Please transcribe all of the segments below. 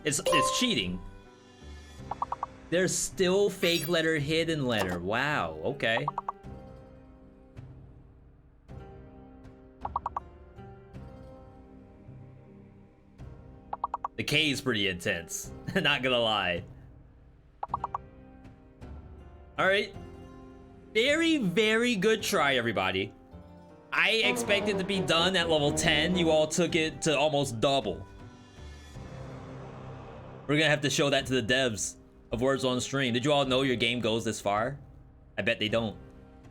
It's cheating. There's still fake letter, hidden letter. Wow, okay. The K is pretty intense, not gonna lie. Alright. Very, very good try, everybody. I expected to be done at level 10. You all took it to almost double. We're gonna have to show that to the devs of Words on Stream. Did you all know your game goes this far? I bet they don't.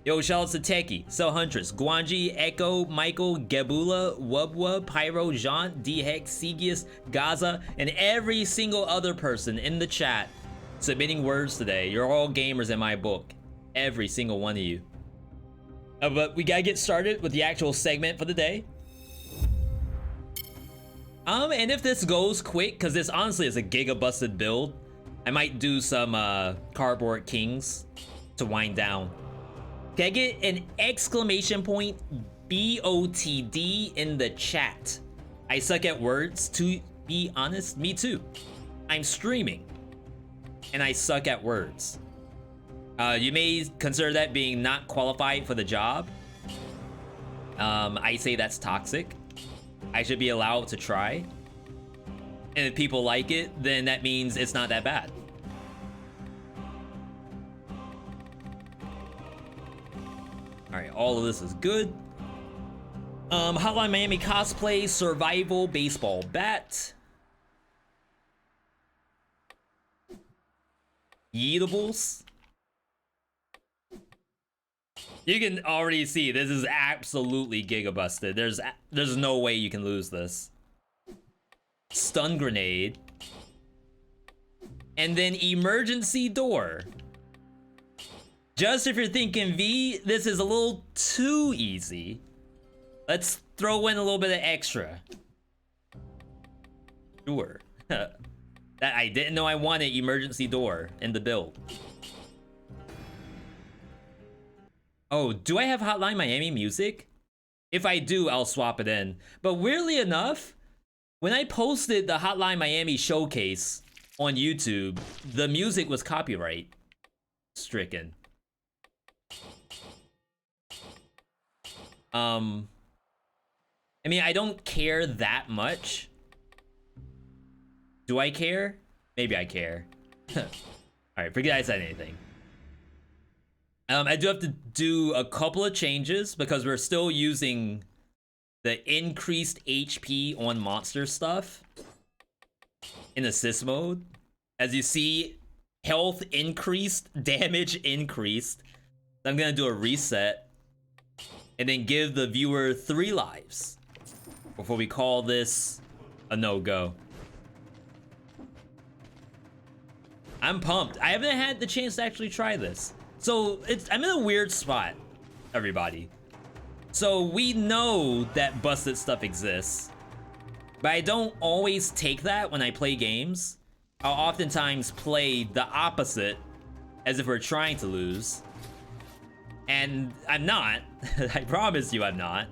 Yo, shoutouts to Techie, Cell Huntress, Guanji, Echo, Michael, Gebula, Wubwub, Pyro, Jean, D-Hex, Segius, Gaza, and every single other person in the chat submitting words today. You're all gamers in my book. Every single one of you. But we gotta get started with the actual segment for the day. And if this goes quick, because this honestly is a giga-busted build, I might do some Cardboard Kings to wind down. Can I get an exclamation point BOTD in the chat? I suck at words, to be honest. Me too. I'm streaming, and I suck at words. You may consider that being not qualified for the job. I say that's toxic. I should be allowed to try. And if people like it, then that means it's not that bad. Alright, all of this is good. Hotline Miami cosplay, survival, baseball bat. Eatables. You can already see this is absolutely giga-busted. There's no way you can lose this. Stun grenade. And then emergency door. Just if you're thinking, V, this is a little too easy, let's throw in a little bit of extra. Sure. That I didn't know I wanted emergency door in the build. Oh, do I have Hotline Miami music? If I do, I'll swap it in. But weirdly enough, when I posted the Hotline Miami showcase on YouTube, the music was copyright stricken. I mean, I don't care that much. Do I care? Maybe I care. Alright, forget I said anything. I do have to do a couple of changes because we're still using the increased HP on monster stuff in assist mode. As you see, health increased, damage increased. I'm gonna do a reset and then give the viewer 3 lives before we call this a no-go. I'm pumped. I haven't had the chance to actually try this. So I'm in a weird spot, everybody. So we know that busted stuff exists, but I don't always take that when I play games. I'll oftentimes play the opposite, as if we're trying to lose. And I'm not. I promise you I'm not.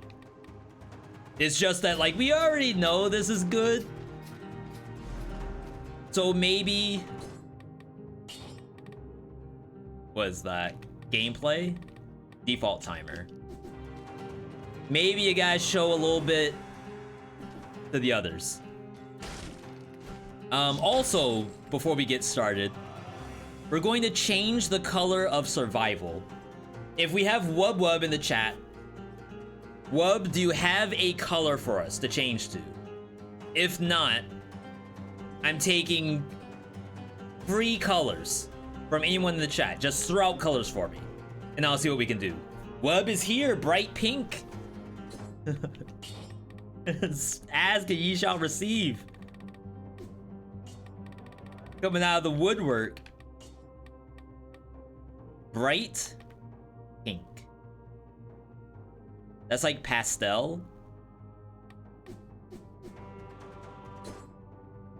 It's just that, like, we already know this is good. So maybe... What is that? Gameplay? Default timer. Maybe you guys show a little bit to the others. Also, before we get started, we're going to change the color of survival. If we have Wubwub in the chat, Wub, do you have a color for us to change to? If not, I'm taking 3 colors from anyone in the chat. Just throw out colors for me, and I'll see what we can do. Wub is here, bright pink. Ask and ye shall receive. Coming out of the woodwork. Bright pink. That's like pastel.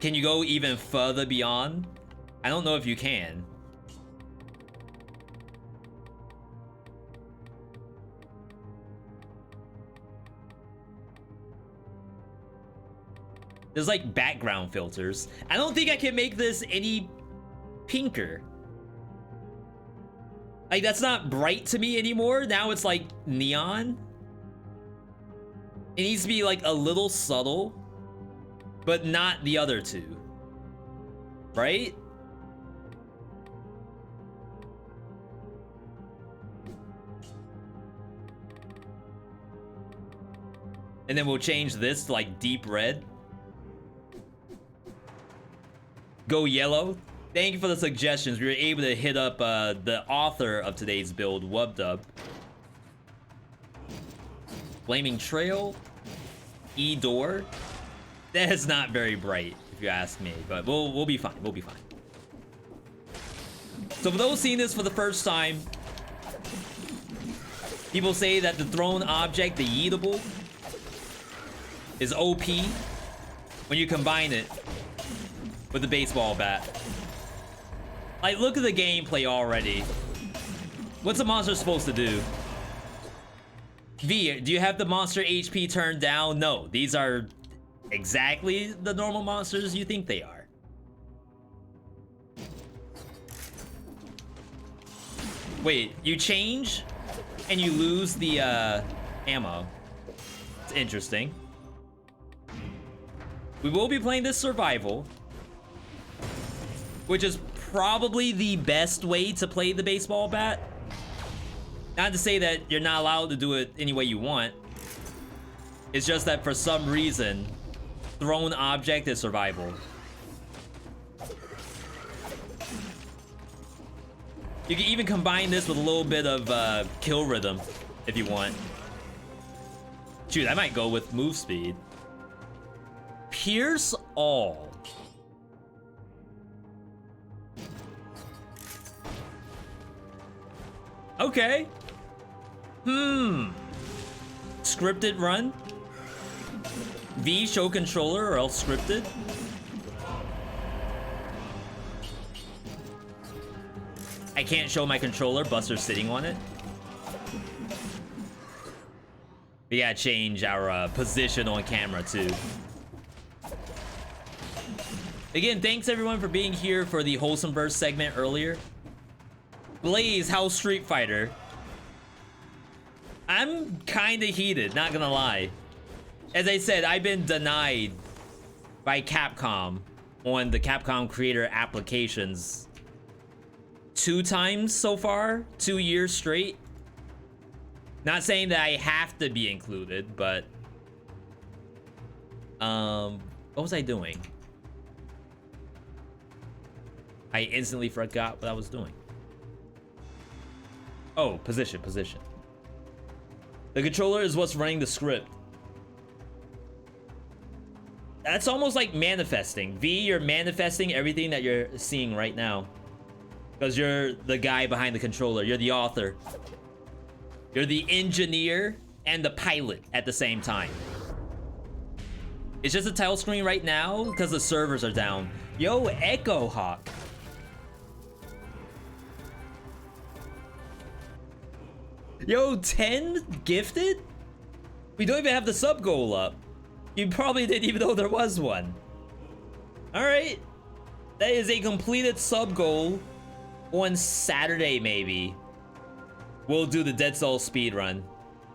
Can you go even further beyond? I don't know if you can. There's like background filters. I don't think I can make this any pinker. Like, that's not bright to me anymore. Now it's like neon. It needs to be like a little subtle, but not the other two. Right? And then we'll change this to like deep red. Go yellow. Thank you for the suggestions. We were able to hit up the author of today's build, Wubdub. Flaming Trail. E-Door. That is not very bright, if you ask me, but we'll be fine. We'll be fine. So for those seeing this for the first time, people say that the thrown object, the yeetable, is OP when you combine it with the baseball bat. Like, look at the gameplay already. What's a monster supposed to do? V, do you have the monster HP turned down? No, these are exactly the normal monsters you think they are. Wait, you change and you lose the ammo. It's interesting. We will be playing this survival, which is probably the best way to play the baseball bat. Not to say that you're not allowed to do it any way you want. It's just that for some reason, thrown object is survival. You can even combine this with a little bit of kill rhythm if you want. Shoot, I might go with move speed. Pierce all. Okay. Scripted run. V, show controller or else scripted. I can't show my controller. Buster's sitting on it. We gotta change our position on camera too. Again, thanks everyone for being here for the Wholesome Burst segment earlier. Blaze, how's Street Fighter? I'm kinda heated, not gonna lie. As I said, I've been denied by Capcom on the Capcom creator applications 2 times so far, 2 years straight. Not saying that I have to be included, but what was I doing? I instantly forgot what I was doing. Oh, position. The controller is what's running the script. That's almost like manifesting. V, you're manifesting everything that you're seeing right now. Because you're the guy behind the controller. You're the author. You're the engineer and the pilot at the same time. It's just a title screen right now because the servers are down. Yo, Echo Hawk. Yo, 10 gifted? We don't even have the sub goal up. You probably didn't even know there was one. Alright. That is a completed sub goal. On Saturday, maybe. We'll do the Dead Cells speed run.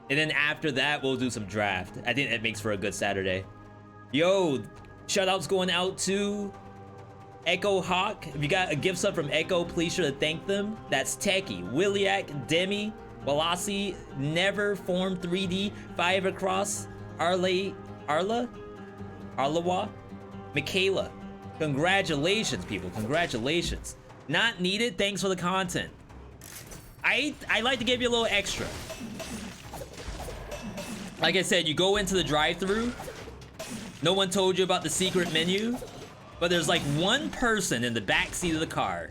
And then after that, we'll do some draft. I think that makes for a good Saturday. Yo, shoutouts going out to Echo Hawk. If you got a gift sub from Echo, please sure to thank them. That's Techie, Williak, Demi, Walasi, Never, Form 3D, Five Across, Arlawa, Michaela. Congratulations, people. Congratulations. Not needed. Thanks for the content. I like to give you a little extra. Like I said, you go into the drive-thru. No one told you about the secret menu, but there's like one person in the back seat of the car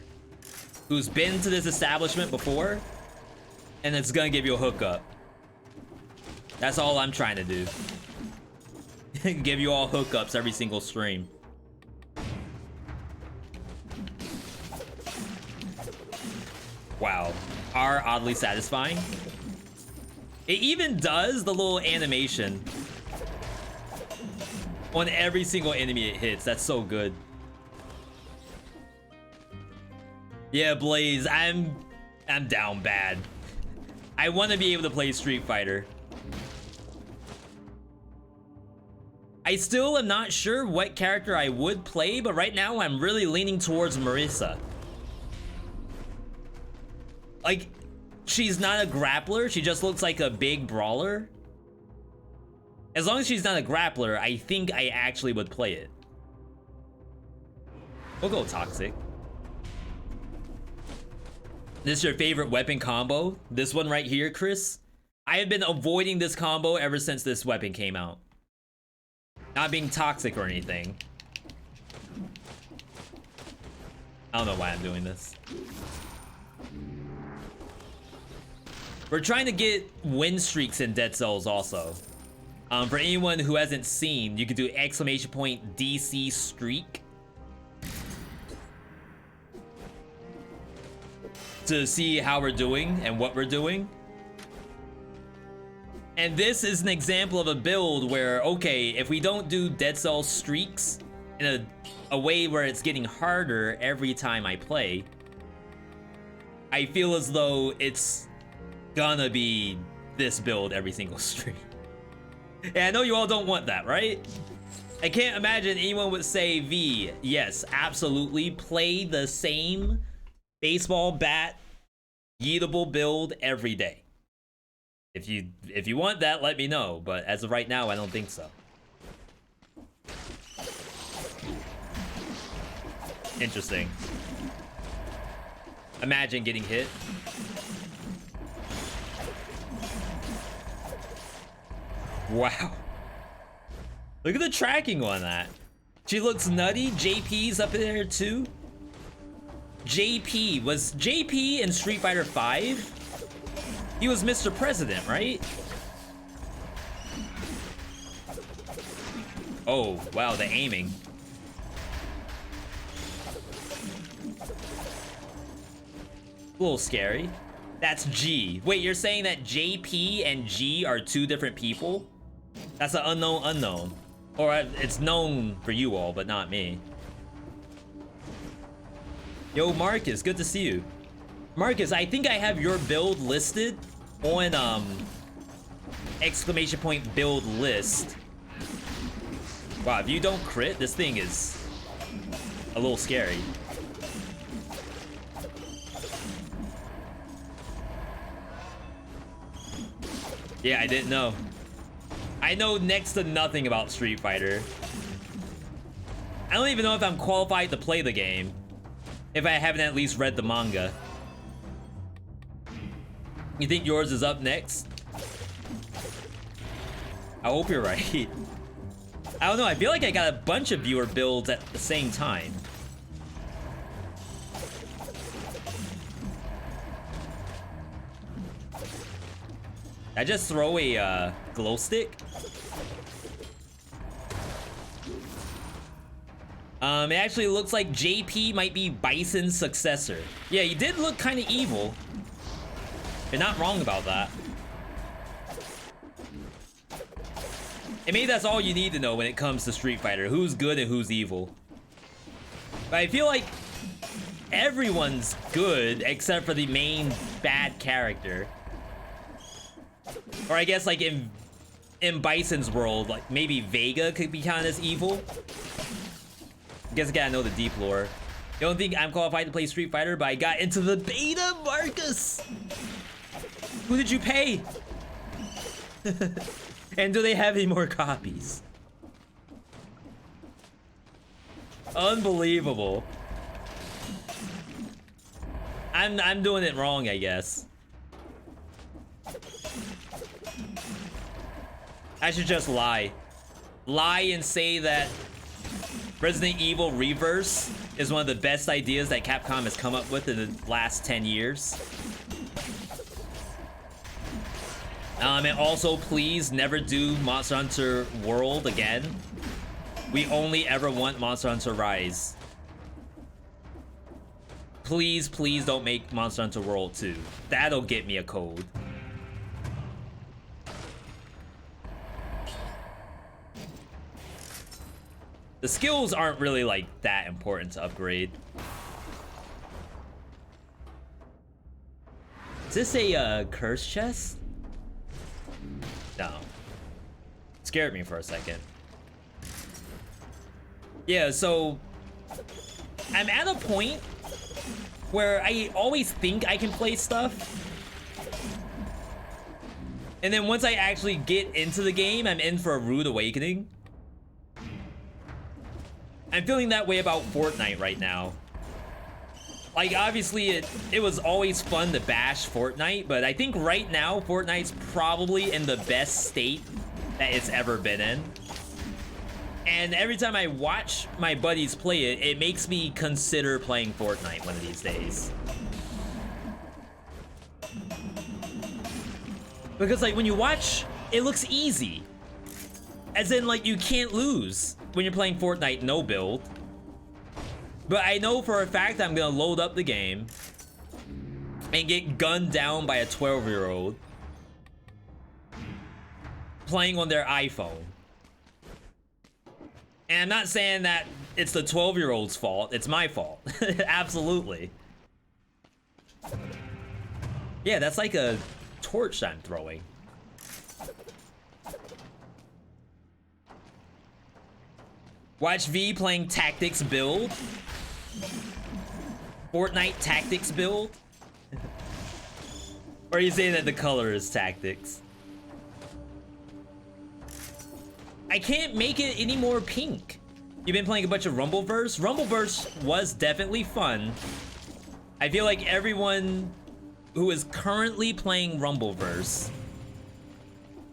who's been to this establishment before, and it's gonna give you a hookup. That's all I'm trying to do. Give you all hookups every single stream. Wow, are oddly satisfying. It even does the little animation on every single enemy it hits. That's so good. Yeah, Blaze, I'm down bad. I want to be able to play Street Fighter. I still am not sure what character I would play, but right now I'm really leaning towards Marisa. Like, she's not a grappler, she just looks like a big brawler. As long as she's not a grappler, I think I actually would play it. We'll go Toxic. This is your favorite weapon combo? This one right here, Chris? I have been avoiding this combo ever since this weapon came out. Not being toxic or anything. I don't know why I'm doing this. We're trying to get win streaks in Dead Cells also. For anyone who hasn't seen, you can do exclamation point DC streak to see how we're doing and what we're doing. And this is an example of a build where, okay, if we don't do Dead Cells streaks in a way where it's getting harder every time I play, I feel as though it's gonna be this build every single stream. And I know you all don't want that, right? I can't imagine anyone would say, V, yes, absolutely, play the same baseball bat yeetable build every day. If you want that, let me know, but as of right now, I don't think so. Interesting. Imagine getting hit. Wow. Look at the tracking on that. She looks nutty. JP's up in there too. JP, was JP in Street Fighter 5? He was Mr. President, right? Oh, wow, the aiming. A little scary. That's G. Wait, you're saying that JP and G are two different people? That's an unknown unknown. Or it's known for you all, but not me. Yo, Marcus, good to see you. Marcus, I think I have your build listed on exclamation point build list. Wow, if you don't crit, this thing is a little scary. Yeah, I didn't know. I know next to nothing about Street Fighter. I don't even know if I'm qualified to play the game if I haven't at least read the manga. You think yours is up next? I hope you're right. I don't know, I feel like I got a bunch of viewer builds at the same time. I just throw a glow stick? It actually looks like JP might be Bison's successor. Yeah, he did look kind of evil. You're not wrong about that. And maybe that's all you need to know when it comes to Street Fighter. Who's good and who's evil. But I feel like everyone's good except for the main bad character. Or I guess like in Bison's world, like maybe Vega could be counted as evil. I guess I gotta know the deep lore. You don't think I'm qualified to play Street Fighter, but I got into the beta, Marcus! Who did you pay? And do they have any more copies? Unbelievable. I'm doing it wrong, I guess. I should just lie. Lie and say that Resident Evil Reverse is one of the best ideas that Capcom has come up with in the last 10 years. And also, please never do Monster Hunter World again. We only ever want Monster Hunter Rise. Please, please don't make Monster Hunter World 2. That'll get me a code. The skills aren't really like that important to upgrade. Is this a curse chest? No. Scared me for a second. Yeah, so I'm at a point where I always think I can play stuff. And then once I actually get into the game, I'm in for a rude awakening. I'm feeling that way about Fortnite right now. Like, obviously, it was always fun to bash Fortnite, but I think right now, Fortnite's probably in the best state that it's ever been in. And every time I watch my buddies play it, it makes me consider playing Fortnite one of these days. Because, like, when you watch, it looks easy. As in, like, you can't lose when you're playing Fortnite no build. But I know for a fact I'm gonna load up the game and get gunned down by a 12-year-old playing on their iPhone. And I'm not saying that it's the 12-year-old's fault, it's my fault. Absolutely. Yeah, that's like a torch I'm throwing. Watch V playing tactics build. Fortnite tactics build. Or are you saying that the color is tactics? I can't make it any more pink. You've been playing a bunch of Rumbleverse? Rumbleverse was definitely fun. I feel like everyone who is currently playing Rumbleverse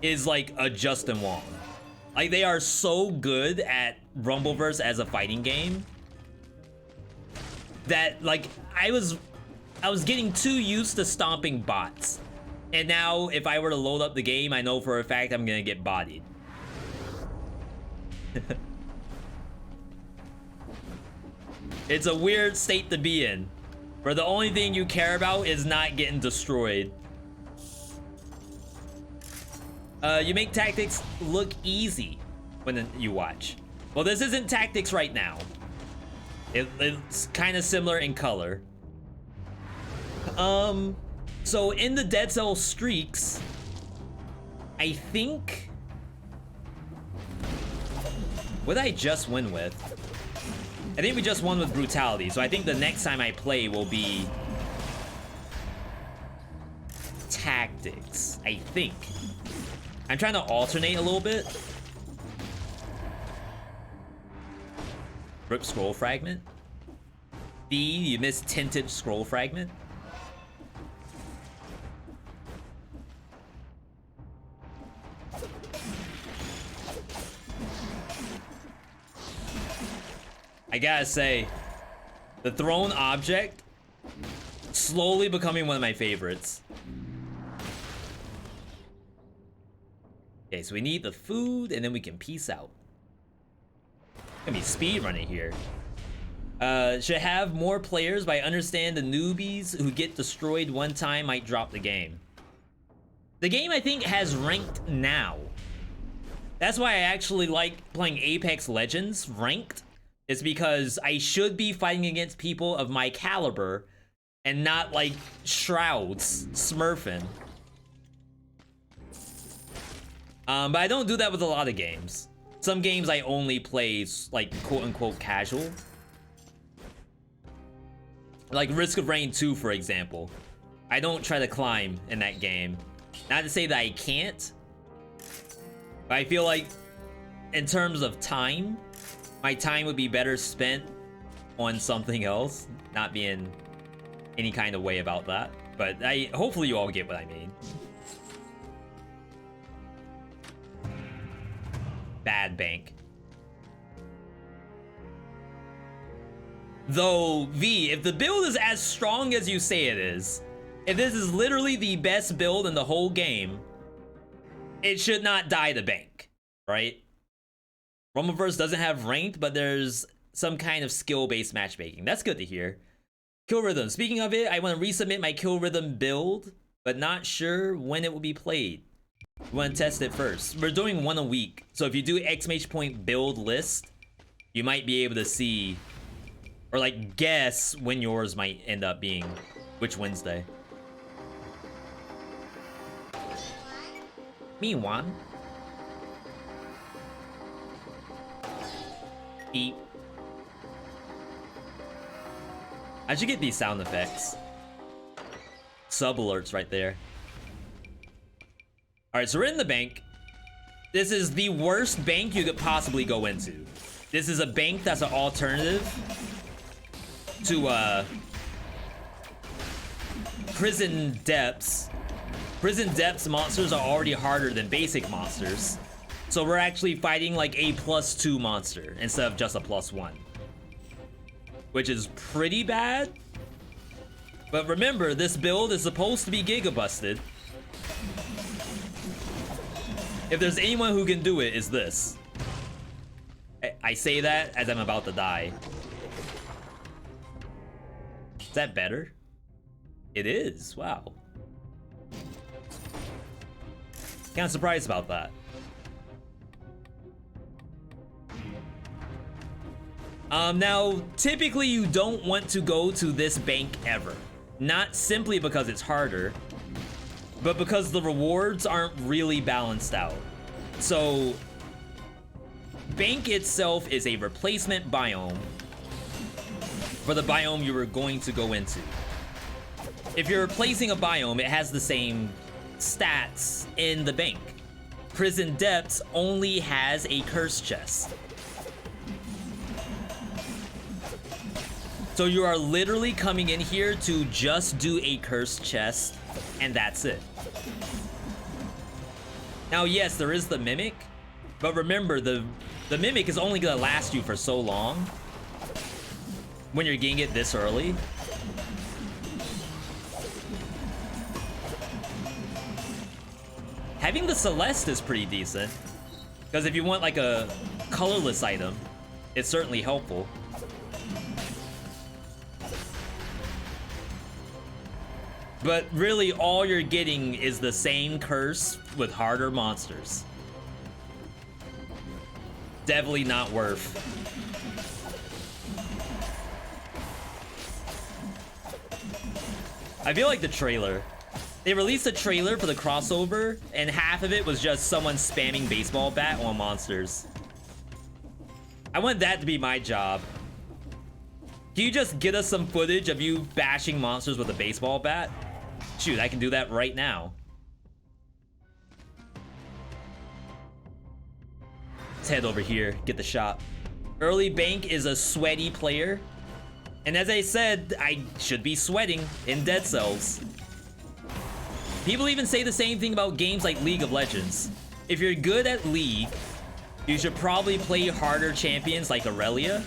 is like a Justin Wong. Like, they are so good at Rumbleverse as a fighting game that, like, I was getting too used to stomping bots. And now, if I were to load up the game, I know for a fact I'm gonna get bodied. It's a weird state to be in, where the only thing you care about is not getting destroyed. You make tactics look easy when you watch. Well, this isn't tactics right now. It's kind of similar in color. So in the Dead Cell streaks, I think... What did I just win with? I think we just won with Brutality, so I think the next time I play will be Tactics, I think. I'm trying to alternate a little bit. Rip scroll fragment. B, you missed tinted scroll fragment. I gotta say, the thrown object slowly becoming one of my favorites. Okay, so we need the food, and then we can peace out. Gonna be speedrunning here. Should have more players, but I understand the newbies who get destroyed one time might drop the game. The game, I think, has ranked now. That's why I actually like playing Apex Legends ranked. Is because I should be fighting against people of my caliber and not like Shrouds smurfing. But I don't do that with a lot of games. Some games I only play like quote-unquote casual. Like Risk of Rain 2, for example. I don't try to climb in that game. Not to say that I can't, but I feel like in terms of time, my time would be better spent on something else, not being any kind of way about that. But hopefully you all get what I mean. Bad bank. Though, V, if the build is as strong as you say it is, if this is literally the best build in the whole game, it should not die to bank, right? Rumbleverse doesn't have ranked, but there's some kind of skill-based matchmaking. That's good to hear. Kill Rhythm. Speaking of it, I want to resubmit my Kill Rhythm build, but not sure when it will be played. We want to test it first. We're doing one a week. So if you do exclamation point build list, you might be able to see or like guess when yours might end up being, which Wednesday. Me one. Eat. I should get these sound effects. Sub alerts right there. Alright, so we're in the bank. This is the worst bank you could possibly go into. This is a bank that's an alternative to prison depths. Prison depths monsters are already harder than basic monsters. So we're actually fighting like a +2 monster instead of just a +1. Which is pretty bad. But remember, this build is supposed to be Giga busted. If there's anyone who can do it, it's this. I say that as I'm about to die. Is that better? It is, wow. Kind of surprised about that. Now, typically you don't want to go to this bank ever. Not simply because it's harder, but because the rewards aren't really balanced out. So, bank itself is a replacement biome for the biome you were going to go into. If you're replacing a biome, it has the same stats in the bank. Prison Depths only has a curse chest. So you are literally coming in here to just do a cursed chest, and that's it. Now, yes, there is the Mimic, but remember, the Mimic is only gonna last you for so long when you're getting it this early. Having the Celeste is pretty decent, because if you want like a colorless item, it's certainly helpful. But really, all you're getting is the same curse with harder monsters. Definitely not worth. I feel like the trailer. They released a trailer for the crossover, and half of it was just someone spamming baseball bat on monsters. I want that to be my job. Can you just get us some footage of you bashing monsters with a baseball bat? Shoot, I can do that right now. Let's head over here, get the shop. Early Bank is a sweaty player. And as I said, I should be sweating in Dead Cells. People even say the same thing about games like League of Legends. If you're good at League, you should probably play harder champions like Aurelia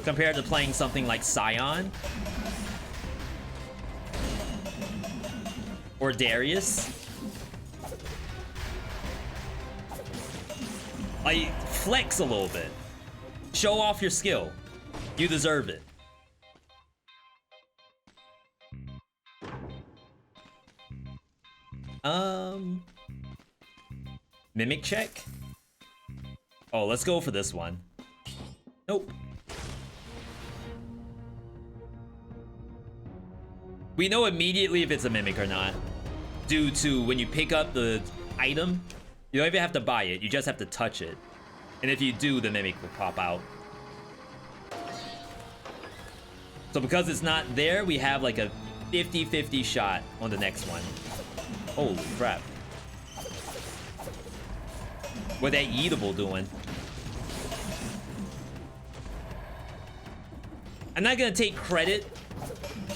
compared to playing something like Scion or Darius. Like, flex a little bit. Show off your skill. You deserve it. Mimic check? Oh, let's go for this one. Nope. We know immediately if it's a mimic or not, due to when you pick up the item, you don't even have to buy it, you just have to touch it. And if you do, the mimic will pop out. So because it's not there, we have like a 50-50 shot on the next one. Holy crap. What that eatable doing? I'm not gonna take credit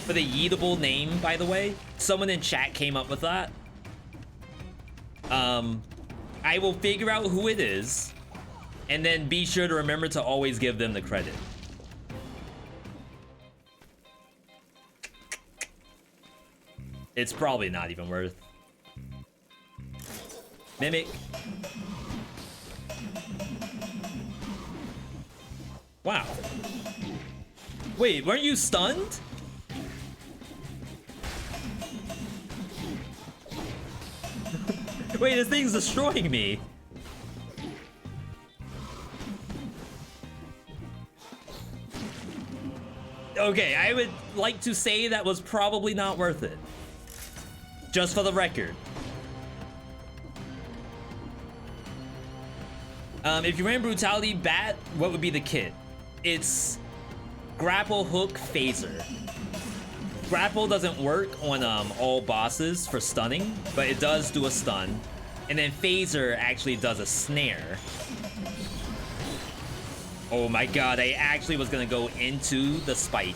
for the yeetable name, by the way. Someone in chat came up with that. I will figure out who it is, and then be sure to remember to always give them the credit. It's probably not even worth. Mimic. Wow. Wait, weren't you stunned? Wait, this thing's destroying me. Okay, I would like to say that was probably not worth it. Just for the record. If you ran Brutality Bat, what would be the kit? It's Grapple, Hook, Phaser. Grapple doesn't work on all bosses for stunning, but it does do a stun. And then Phaser actually does a snare. Oh my god, I actually was gonna go into the spike.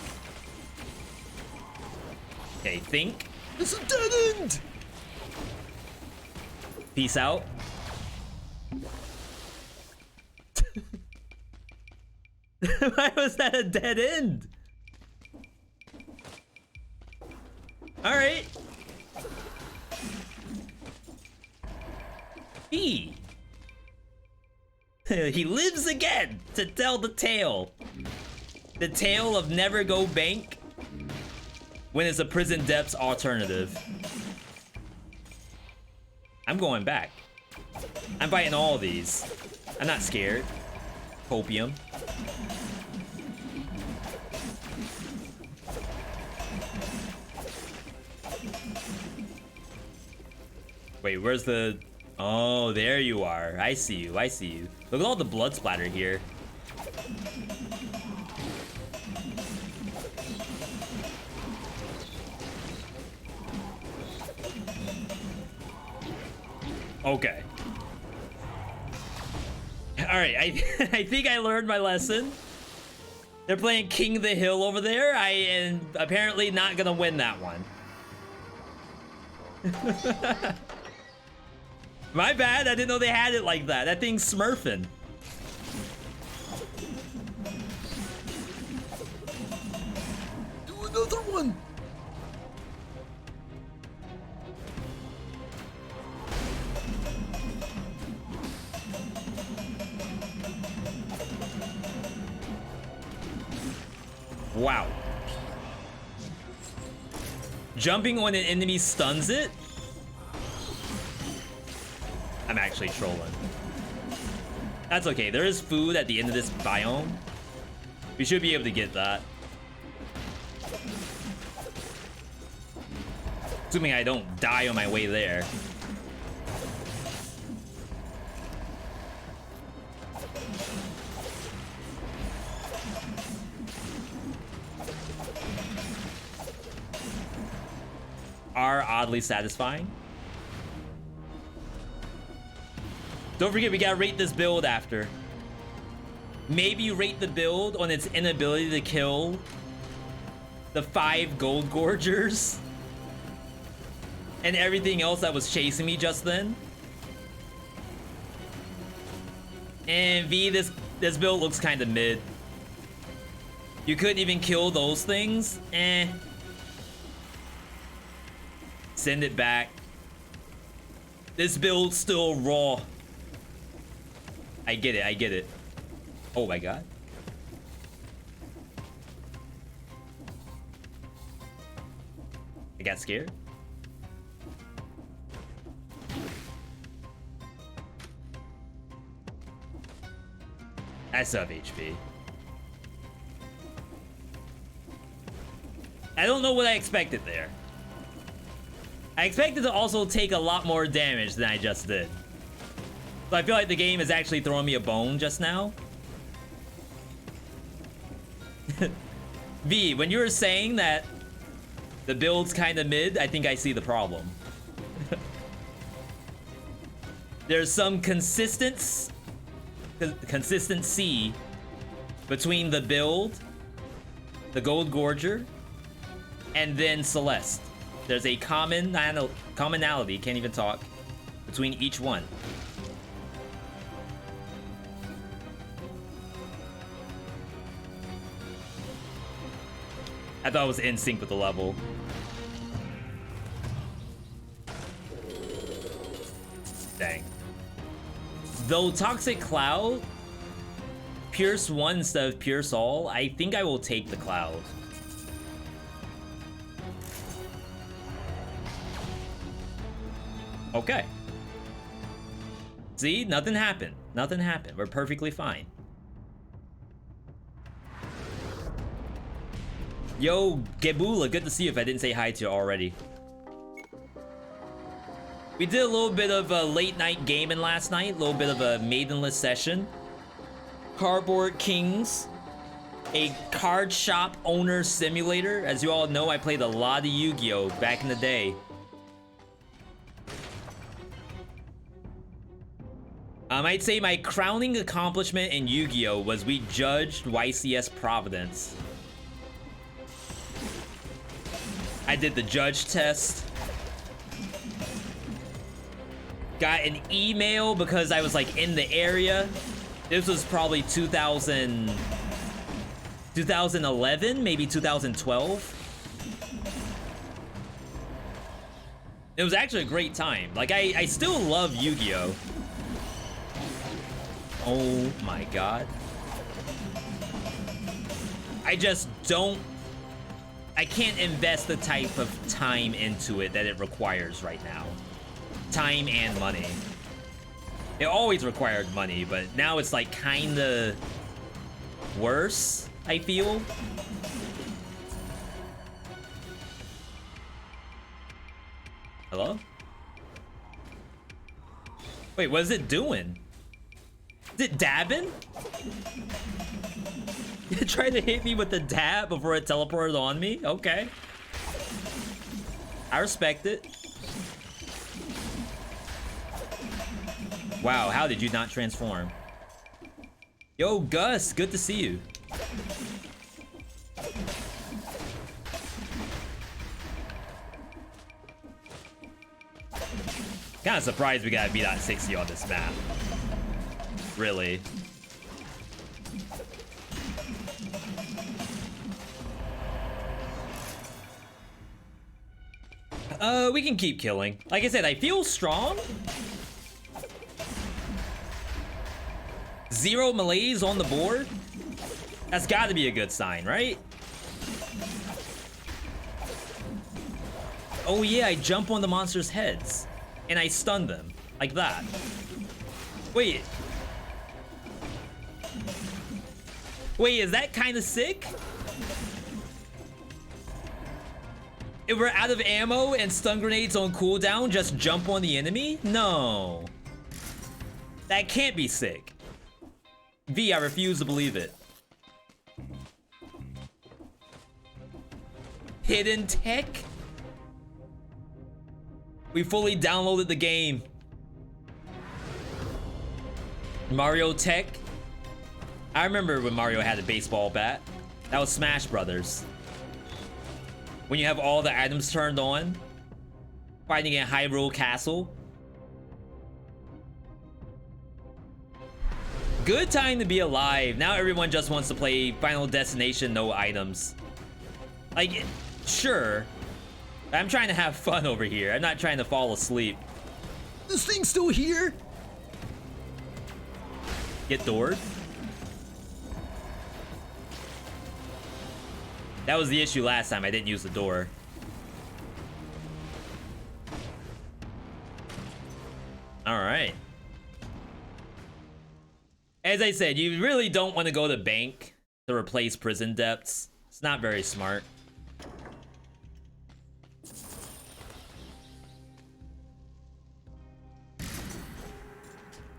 Okay, think. This is dead end! Peace out. Why was that a dead end? Alright. He lives again to tell the tale. The tale of never go bank when it's a prison depths alternative. I'm going back. I'm fighting all of these. I'm not scared. Copium. Wait, where's the... Oh, there you are. I see you. I see you. Look at all the blood splatter here. Okay. Alright, I think I learned my lesson. They're playing King of the Hill over there. I am apparently not gonna win that one. My bad, I didn't know they had it like that. That thing's smurfing. Do another one. Wow. Jumping on an enemy stuns it? I'm actually trolling. That's okay. There is food at the end of this biome. We should be able to get that. Assuming I don't die on my way there. Are oddly satisfying. Don't forget, we gotta rate this build after. Maybe rate the build on its inability to kill the 5 gold gorgers and everything else that was chasing me just then. And V, this build looks kind of mid. You couldn't even kill those things? Eh. Send it back. This build's still raw. I get it, I get it. Oh my god. I got scared. I still have HP. I don't know what I expected there. I expected to also take a lot more damage than I just did. So I feel like the game is actually throwing me a bone just now. V, when you were saying that the build's kind of mid, I think I see the problem. There's some consistency between the build, the Gold Gorger, and then Celeste. There's a commonality, can't even talk, between each one. I thought it was in sync with the level. Dang. Though Toxic Cloud, Pierce 1 instead of Pierce All, I think I will take the Cloud. Okay. See, nothing happened. Nothing happened. We're perfectly fine. Yo, Gebula, good to see you if I didn't say hi to you already. We did a little bit of a late night gaming last night, a little bit of a maidenless session. Cardboard Kings, a card shop owner simulator. As you all know, I played a lot of Yu-Gi-Oh! Back in the day. I'd say my crowning accomplishment in Yu-Gi-Oh! Was we judged YCS Providence. I did the judge test. Got an email because I was like in the area. This was probably 2011, maybe 2012. It was actually a great time. Like, I still love Yu-Gi-Oh! Oh my god. I just don't... I can't invest the type of time into it that it requires right now. Time and money. It always required money, but now it's like kinda worse, I feel. Hello? Wait, what is it doing? Is it dabbing? It tried to hit me with the dab before it teleported on me? Okay. I respect it. Wow, how did you not transform? Yo, Gus, good to see you. Kind of surprised we got a VeeDot60 on this map. Really. We can keep killing. Like I said, I feel strong. 0 malaise on the board? That's gotta be a good sign, right? Oh yeah, I jump on the monster's heads. And I stun them. Like that. Wait. Wait, is that kind of sick? If we're out of ammo and stun grenades on cooldown, just jump on the enemy? No. That can't be sick. V, I refuse to believe it. Hidden tech? We fully downloaded the game. Mario tech? I remember when Mario had a baseball bat. That was Smash Brothers. When you have all the items turned on. Fighting in Hyrule Castle. Good time to be alive. Now everyone just wants to play Final Destination, no items. Like, sure. I'm trying to have fun over here. I'm not trying to fall asleep. This thing's still here? Get doored? That was the issue last time. I didn't use the door. Alright. As I said, you really don't want to go to bank to replace prison depths. It's not very smart.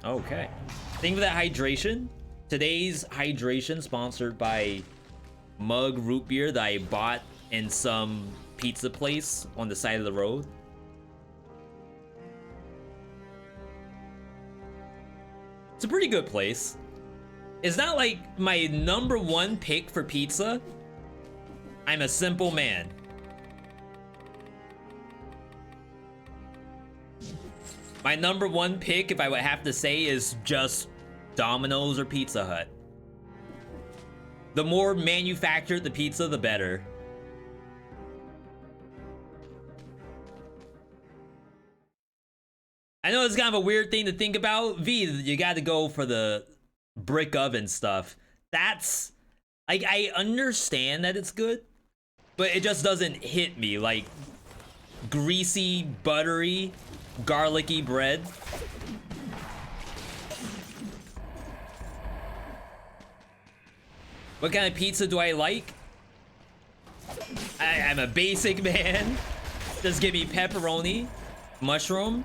Okay. Thank you for that hydration. Today's hydration sponsored by Mug Root Beer that I bought in some pizza place on the side of the road. It's a pretty good place. It's not like my #1 pick for pizza. I'm a simple man. My #1 pick, if I would have to say, is just Domino's or Pizza Hut. The more manufactured the pizza, the better. I know it's kind of a weird thing to think about. V, you got to go for the brick oven stuff. That's, like, I understand that it's good, but it just doesn't hit me like greasy, buttery, garlicky bread. What kind of pizza do I like? I'm a basic man. Just give me pepperoni, mushroom,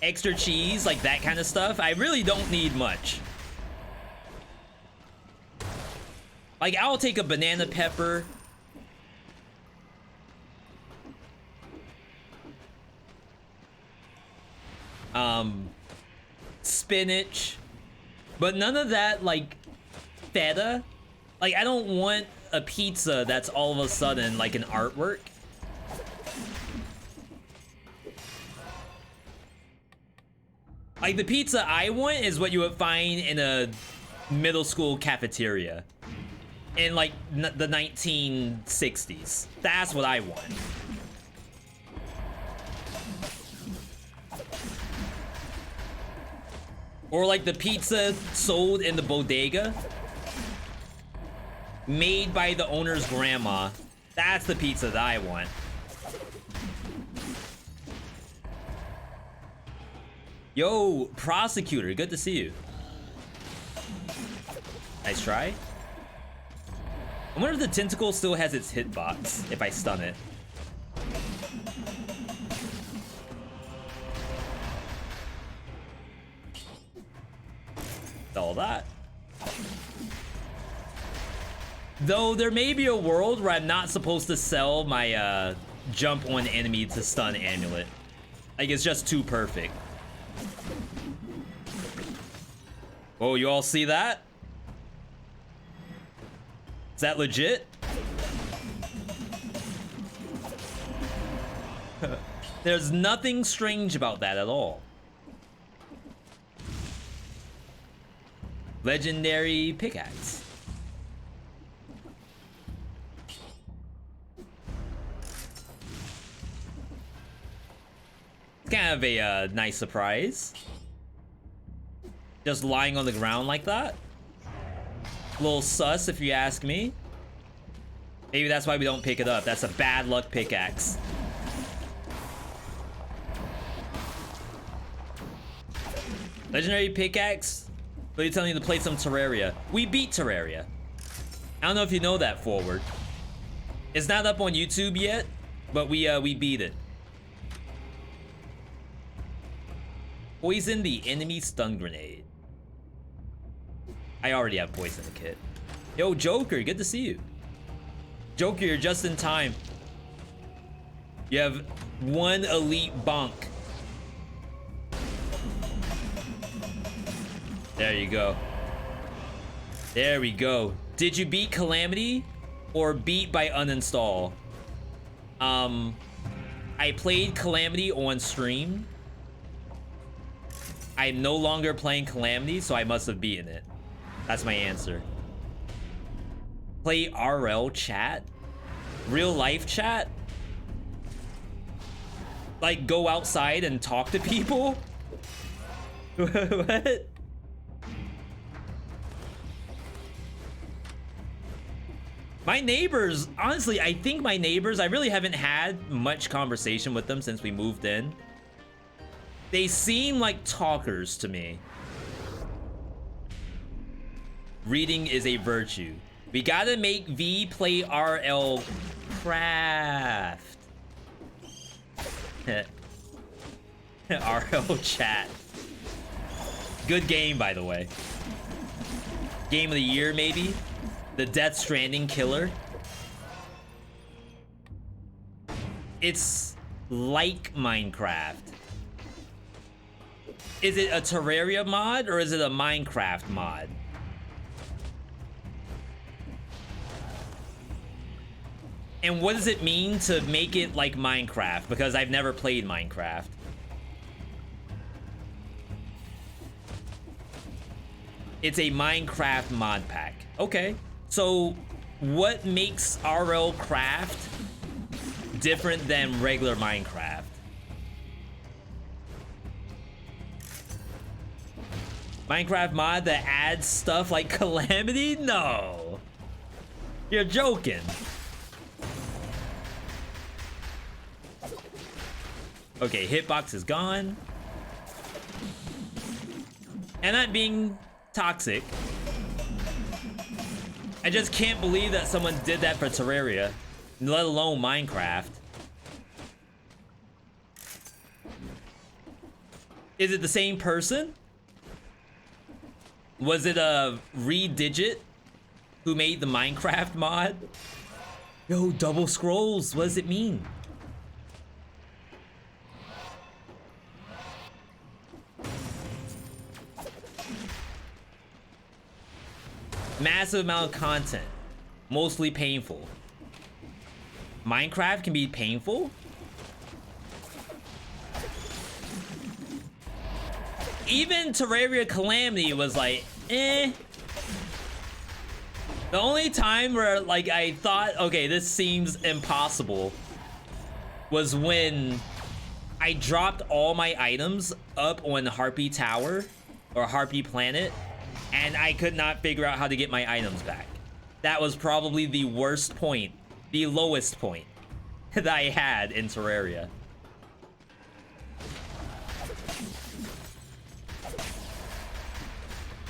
extra cheese, like that kind of stuff. I really don't need much. Like, I'll take a banana pepper. Spinach. But none of that, like, feta. Like, I don't want a pizza that's all of a sudden like an artwork. Like, the pizza I want is what you would find in a middle school cafeteria in like the 1960s. That's what I want. Or like the pizza sold in the bodega, made by the owner's grandma. That's the pizza that I want. Yo, prosecutor, good to see you. Nice try. I wonder if the tentacle still has its hitbox if I stun it. All that. Though there may be a world where I'm not supposed to sell my jump on enemy to stun amulet. Like, it's just too perfect. Oh, you all see that? Is that legit? There's nothing strange about that at all. Legendary pickaxe. It's kind of a nice surprise. Just lying on the ground like that. A little sus if you ask me. Maybe that's why we don't pick it up. That's a bad luck pickaxe. Legendary pickaxe? But you're telling me to play some Terraria. We beat Terraria. I don't know if you know that, Forward. It's not up on YouTube yet, but we beat it. Poison the enemy stun grenade. I already have poison in the kit. Yo, Joker, good to see you. Joker, you're just in time. You have one elite bonk. There you go. There we go. Did you beat Calamity or beat by uninstall? I played Calamity on stream. I'm no longer playing Calamity, so I must have beaten it. That's my answer. Play RL chat? Real life chat? Like, go outside and talk to people? What? My neighbors, honestly, I think my neighbors, I really haven't had much conversation with them since we moved in. They seem like talkers to me. Reading is a virtue. We gotta make V play RL craft. RL chat. Good game, by the way. Game of the year, maybe? The Death Stranding killer. It's like Minecraft. Is it a Terraria mod or is it a Minecraft mod? And what does it mean to make it like Minecraft? Because I've never played Minecraft. It's a Minecraft mod pack. Okay. So what makes RL Craft different than regular Minecraft? Minecraft mod that adds stuff like Calamity? No. You're joking. Okay, hitbox is gone. And not being toxic. I just can't believe that someone did that for Terraria, let alone Minecraft. Is it the same person? Was it a Redigit who made the Minecraft mod? Yo, double scrolls, what does it mean? Massive amount of content, mostly painful. Minecraft can be painful? Even Terraria Calamity was like, eh. The only time where like I thought, okay, this seems impossible, was when I dropped all my items up on Harpy Tower or Harpy Planet, and I could not figure out how to get my items back. That was probably the worst point, the lowest point that I had in Terraria.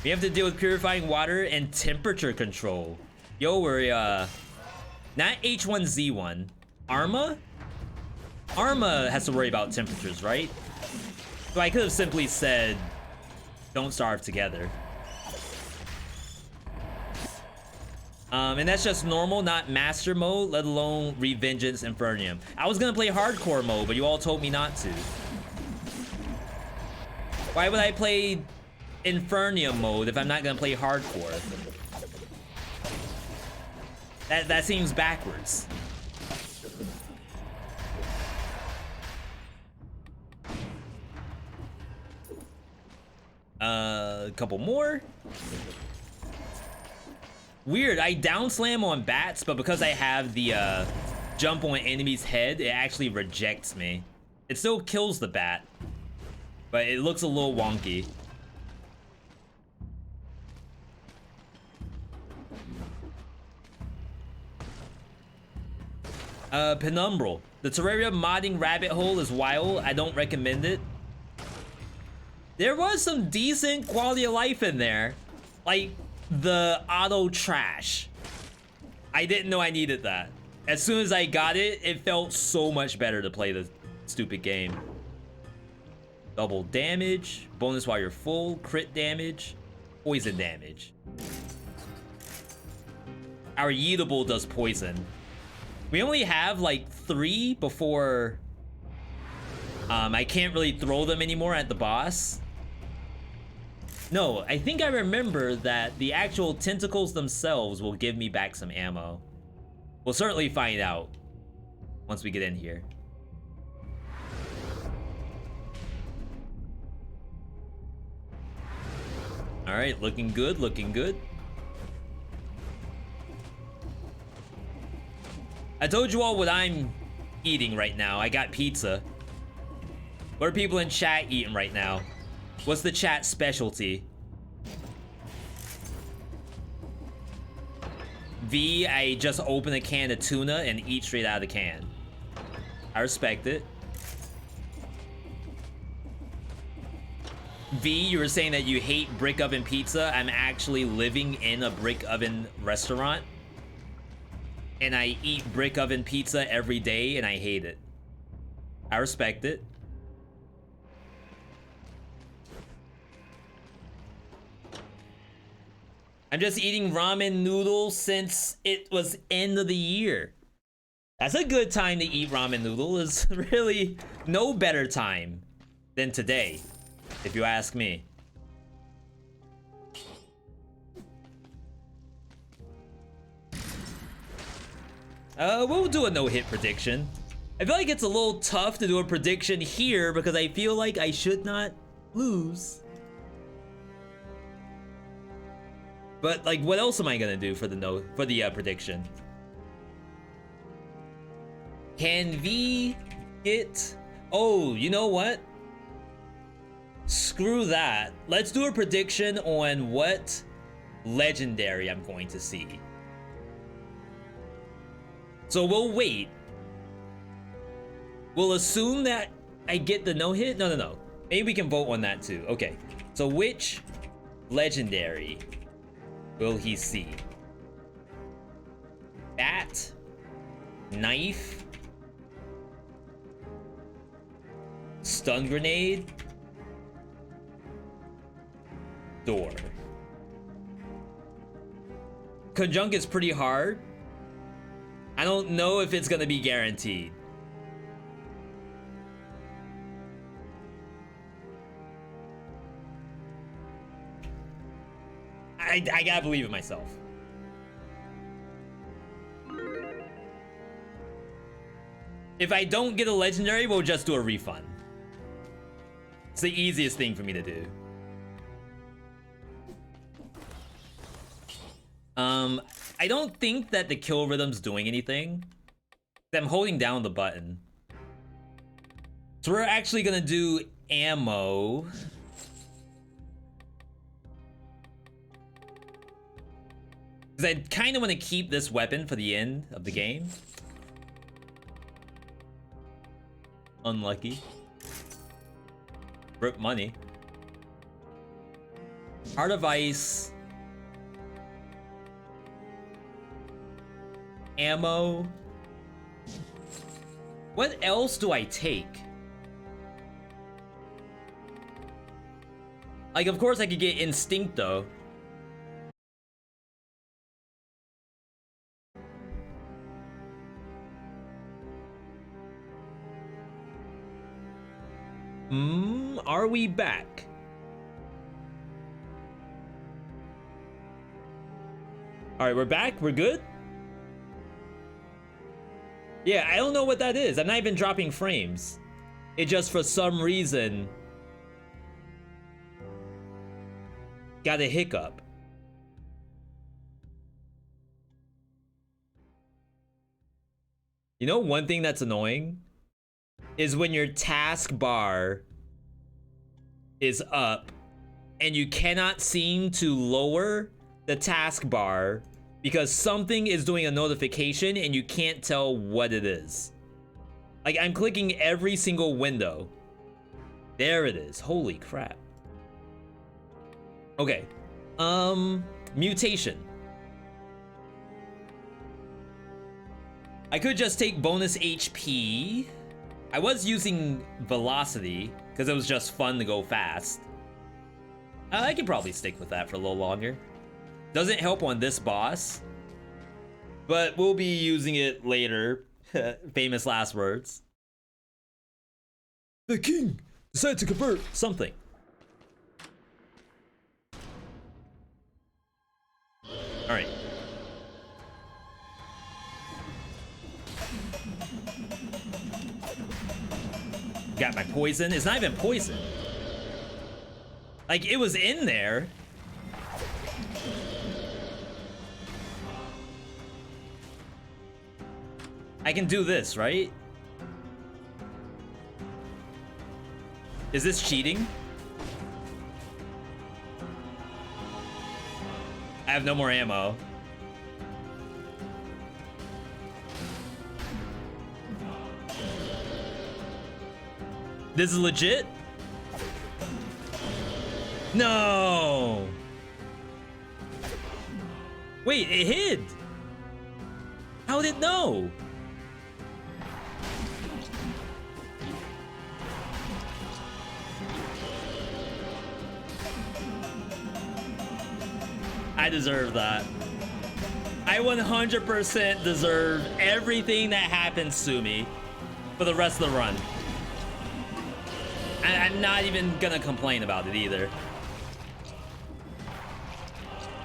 We have to deal with purifying water and temperature control. Yo, we're not H1Z1. Arma? Arma has to worry about temperatures, right? So I could have simply said, don't starve together. And that's just normal, not master mode, let alone Revengeance Infernium. I was gonna play hardcore mode, but you all told me not to. Why would I play Infernium mode if I'm not gonna play hardcore? That seems backwards. A couple more. Weird, I down slam on bats, but because I have the jump on enemy's head, it actually rejects me. It still kills the bat, but it looks a little wonky. Penumbral. The Terraria modding rabbit hole is wild. I don't recommend it. There was some decent quality of life in there. Like the auto trash. I didn't know I needed that. As soon as I got it, it felt so much better to play the stupid game. Double damage, bonus while you're full, crit damage, poison damage. Our Yeetable does poison. We only have like 3 before I can't really throw them anymore at the boss. No, I think I remember that the actual tentacles themselves will give me back some ammo. We'll certainly find out once we get in here. All right, looking good, looking good. I told you all what I'm eating right now. I got pizza. What are people in chat eating right now? What's the chat specialty? V, I just open a can of tuna and eat straight out of the can. I respect it. V, you were saying that you hate brick oven pizza. I'm actually living in a brick oven restaurant. And I eat brick oven pizza every day and I hate it. I respect it. I'm just eating ramen noodles since it was end of the year. That's a good time to eat ramen noodle. There's really no better time than today, if you ask me. We'll do a no-hit prediction. I feel like it's a little tough to do a prediction here because I feel like I should not lose. But like, what else am I gonna do for the prediction? Can V get? Oh, you know what? Screw that. Let's do a prediction on what legendary I'm going to see. So we'll wait. We'll assume that I get the no-hit. No. Maybe we can vote on that too. Okay. So which legendary will he see? Knife. Stun grenade. Door. Conjunct is pretty hard. I don't know if it's gonna be guaranteed. I gotta believe in myself. If I don't get a legendary, we'll just do a refund. It's the easiest thing for me to do. I don't think that the kill rhythm's doing anything. I'm holding down the button. So we're actually gonna do ammo. Because I kind of want to keep this weapon for the end of the game. Unlucky. Rip money. Heart of Ice. Ammo. What else do I take? Like, of course I could get Instinct, though. Are we back? All right, we're back. We're good? Yeah, I don't know what that is. I'm not even dropping frames. It just, for some reason, got a hiccup. You know, one thing that's annoying is when your taskbar is up and you cannot seem to lower the taskbar because something is doing a notification and you can't tell what it is. Like, I'm clicking every single window. There it is. Holy crap. Okay. Mutation. I could just take bonus HP. I was using velocity because it was just fun to go fast. I could probably stick with that for a little longer. Doesn't help on this boss, but we'll be using it later. Famous last words. The king decided to convert something. All right. Got my poison. It's not even poison. Like, it was in there. I can do this, right? Is this cheating? I have no more ammo. This is legit? No! Wait, it hid! How did it know? I deserve that. I 100% deserve everything that happens to me for the rest of the run. And I'm not even gonna complain about it either.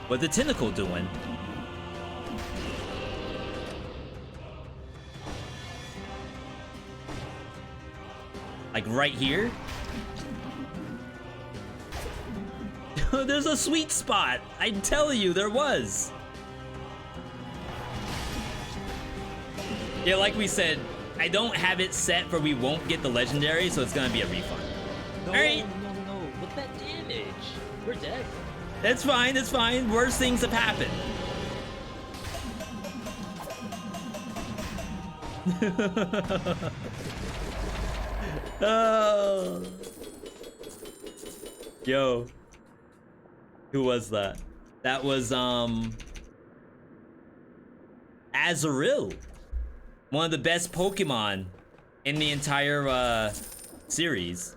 What's the tentacle doing? Like right here? There's a sweet spot. I tell you, there was. Yeah, like we said, I don't have it set for we won't get the legendary, so it's gonna be a refund. No, all right. no. Look at that damage. We're dead. That's fine. It's fine. Worse things have happened. Oh. Yo. Who was that? That was Azaril. One of the best Pokemon in the entire series.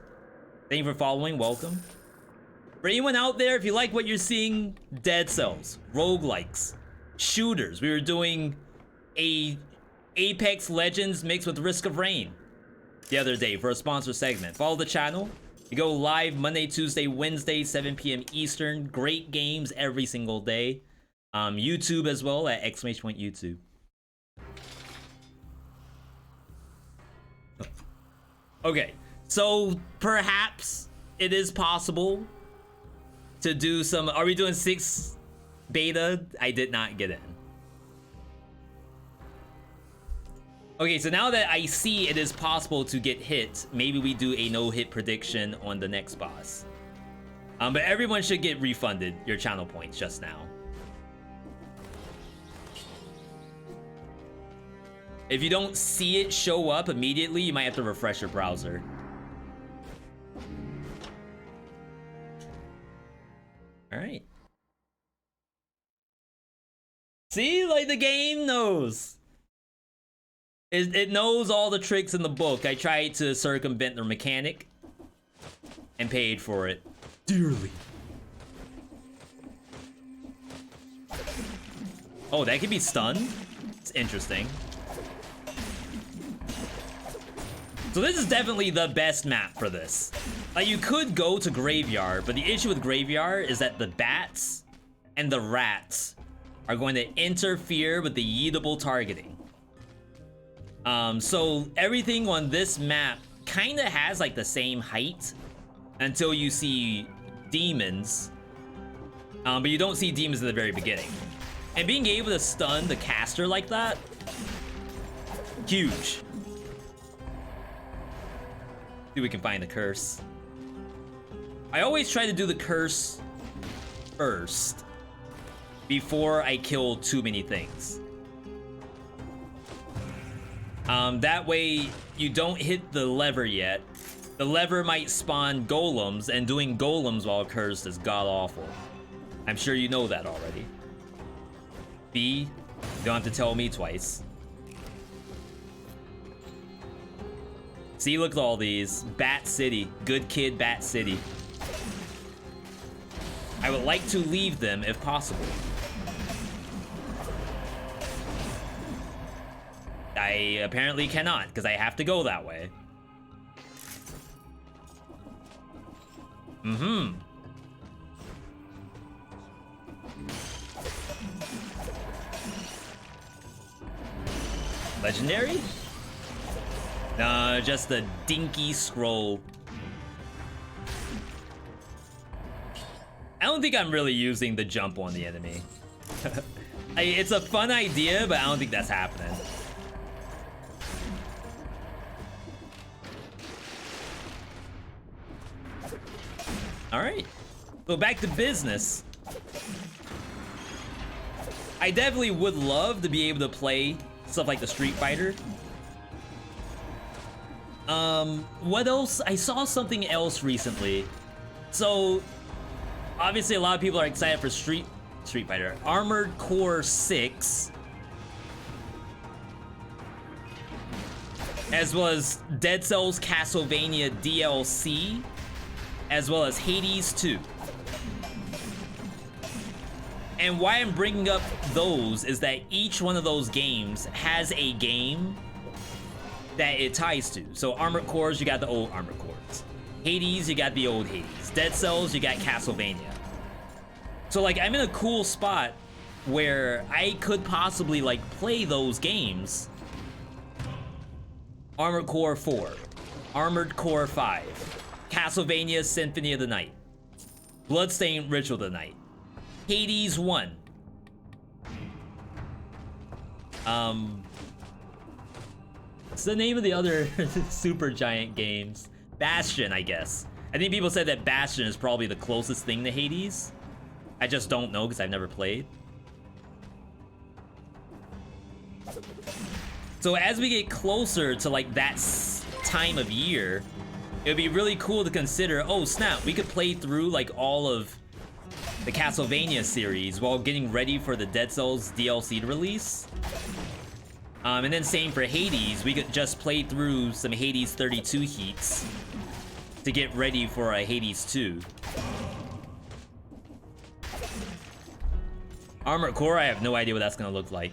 Thank you for following. Welcome. For anyone out there, if you like what you're seeing, Dead Cells, roguelikes, shooters. We were doing a Apex Legends mixed with Risk of Rain the other day for a sponsor segment. Follow the channel. We go live Monday, Tuesday, Wednesday, 7 p.m. Eastern. Great games every single day. YouTube as well at !YouTube. Okay, so perhaps it is possible to do some. Are we doing 6 beta? I did not get in. Okay, so now that I see it is possible to get hit, maybe we do a no-hit prediction on the next boss. But everyone should get refunded your channel points just now. If you don't see it show up immediately, you might have to refresh your browser. All right. See, like the game knows. It knows all the tricks in the book. I tried to circumvent their mechanic and paid for it dearly. Oh, that could be stunned? It's interesting. So this is definitely the best map for this. You could go to Graveyard, but the issue with Graveyard is that the bats and the rats are going to interfere with the yeetable targeting. So everything on this map kind of has like the same height until you see demons. But you don't see demons at the very beginning. And being able to stun the caster like that, huge. See if we can find the curse. I always try to do the curse first before I kill too many things. That way you don't hit the lever yet. The lever might spawn golems, and doing golems while cursed is god-awful. I'm sure you know that already. B, you don't have to tell me twice. See, look at all these. Bat City. Good kid, Bat City. I would like to leave them if possible. I apparently cannot, because I have to go that way. Legendary? No, just a dinky scroll. I don't think I'm really using the jump on the enemy. It's a fun idea, but I don't think that's happening. All right, so back to business. I definitely would love to be able to play stuff like the Street Fighter. What else? I saw something else recently. So, obviously a lot of people are excited for Street Fighter. Armored Core 6. As well as Dead Cells Castlevania DLC. As well as Hades 2. And why I'm bringing up those is that each one of those games has a game that it ties to. So Armored Cores, you got the old Armored Cores. Hades, you got the old Hades. Dead Cells, you got Castlevania. So like I'm in a cool spot where I could possibly like play those games. Armored Core 4, Armored Core 5, Castlevania Symphony of the Night, Bloodstained Ritual of the Night, Hades 1. What's the name of the other super giant games? Bastion, I guess. I think people said that Bastion is probably the closest thing to Hades. I just don't know because I've never played. So as we get closer to like that time of year, it would be really cool to consider, oh snap, we could play through like all of the Castlevania series while getting ready for the Dead Cells DLC to release. And then same for Hades. We could just play through some Hades 32 heats to get ready for a Hades 2. Armored Core, I have no idea what that's gonna look like.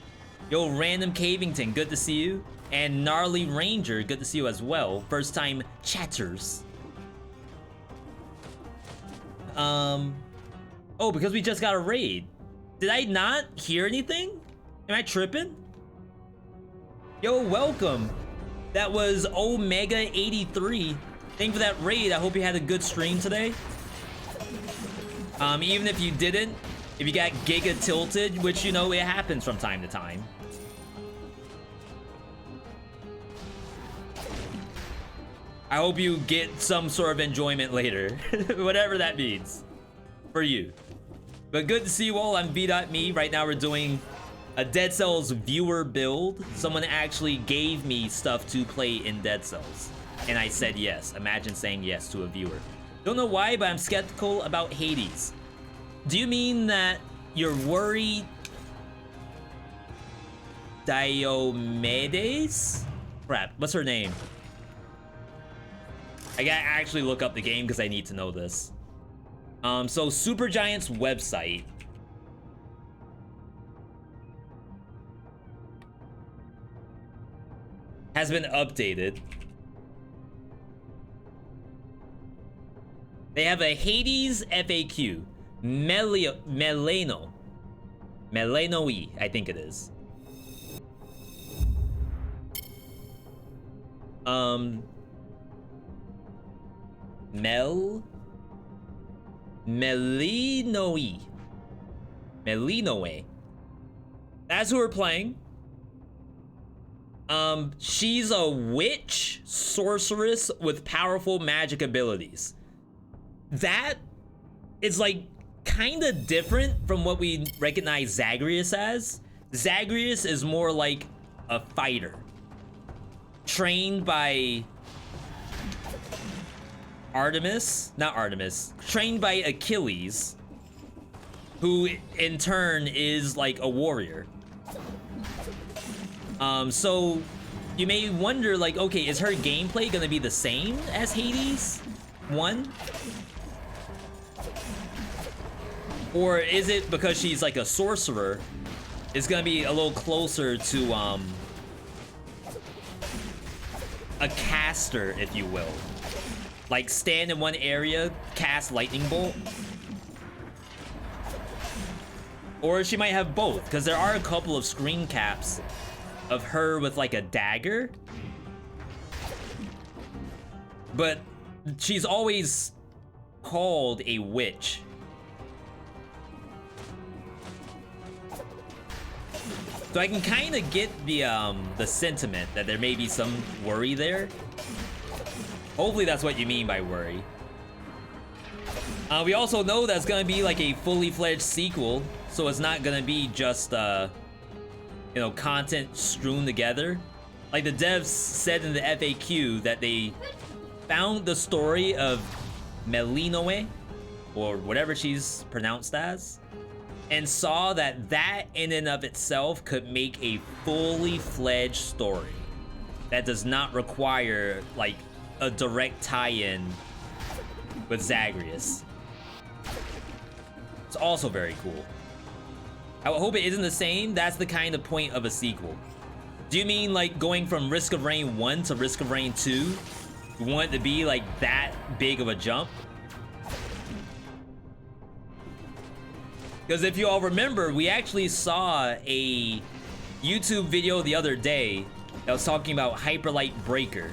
Yo, Random Cavington, good to see you. And Gnarly Ranger, good to see you as well. First time chatters. Oh, because we just got a raid. Did I not hear anything? Am I tripping? Yo, welcome. That was Omega83. Thank you for that raid. I hope you had a good stream today. Even if you didn't, if you got giga tilted, which, you know, it happens from time to time. I hope you get some sort of enjoyment later, whatever that means for you. But good to see you all. I'm V.Me. Right now we're doing a Dead Cells viewer build. Someone actually gave me stuff to play in Dead Cells, and I said yes. Imagine saying yes to a viewer. Don't know why, but I'm skeptical about Hades. Do you mean that you're worried Diomedes? Crap, what's her name? I gotta actually look up the game because I need to know this. So Supergiant's website has been updated. They have a Hades FAQ. MelanoYy, I think it is. MelanoYy. That's who we're playing. She's a witch sorceress with powerful magic abilities. That is like kind of different from what we recognize Zagreus as. Zagreus is more like a fighter trained by trained by Achilles, who in turn is like a warrior. So you may wonder, like, okay, is her gameplay gonna be the same as Hades 1? Or is it because she's like a sorcerer, it's gonna be a little closer to a caster, if you will? Like stand in one area, cast lightning bolt? Or she might have both, because there are a couple of screen caps of her with like a dagger. But she's always called a witch. So I can kind of get the sentiment that there may be some worry there. Hopefully that's what you mean by worry. We also know that's gonna be like a fully fledged sequel, so it's not gonna be just you know, content strewn together. Like the devs said in the FAQ that they found the story of MelanoYy, or whatever she's pronounced as, and saw that that in and of itself could make a fully fledged story that does not require like a direct tie-in with Zagreus. It's also very cool. I hope it isn't the same. That's the kind of point of a sequel. Do you mean like going from Risk of Rain 1 to Risk of Rain 2? You want it to be like that big of a jump? Because if you all remember, we actually saw a YouTube video the other day that was talking about Hyperlight Breaker,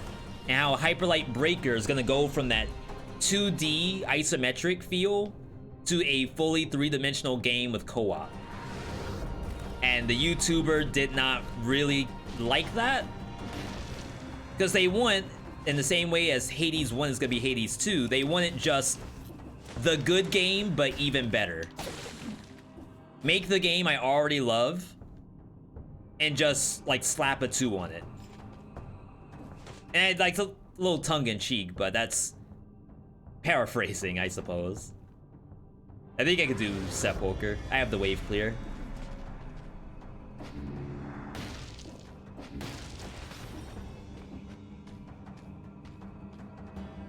and how Hyperlight Breaker is gonna go from that 2D isometric feel to a fully three-dimensional game with co-op. And the YouTuber did not really like that, because they want, in the same way as Hades 1 is gonna be Hades 2, they wanted just the good game, but even better. Make the game I already love, and just like slap a 2 on it. And like a little tongue-in-cheek, but that's paraphrasing, I suppose. I think I could do Sepulcher. I have the wave clear.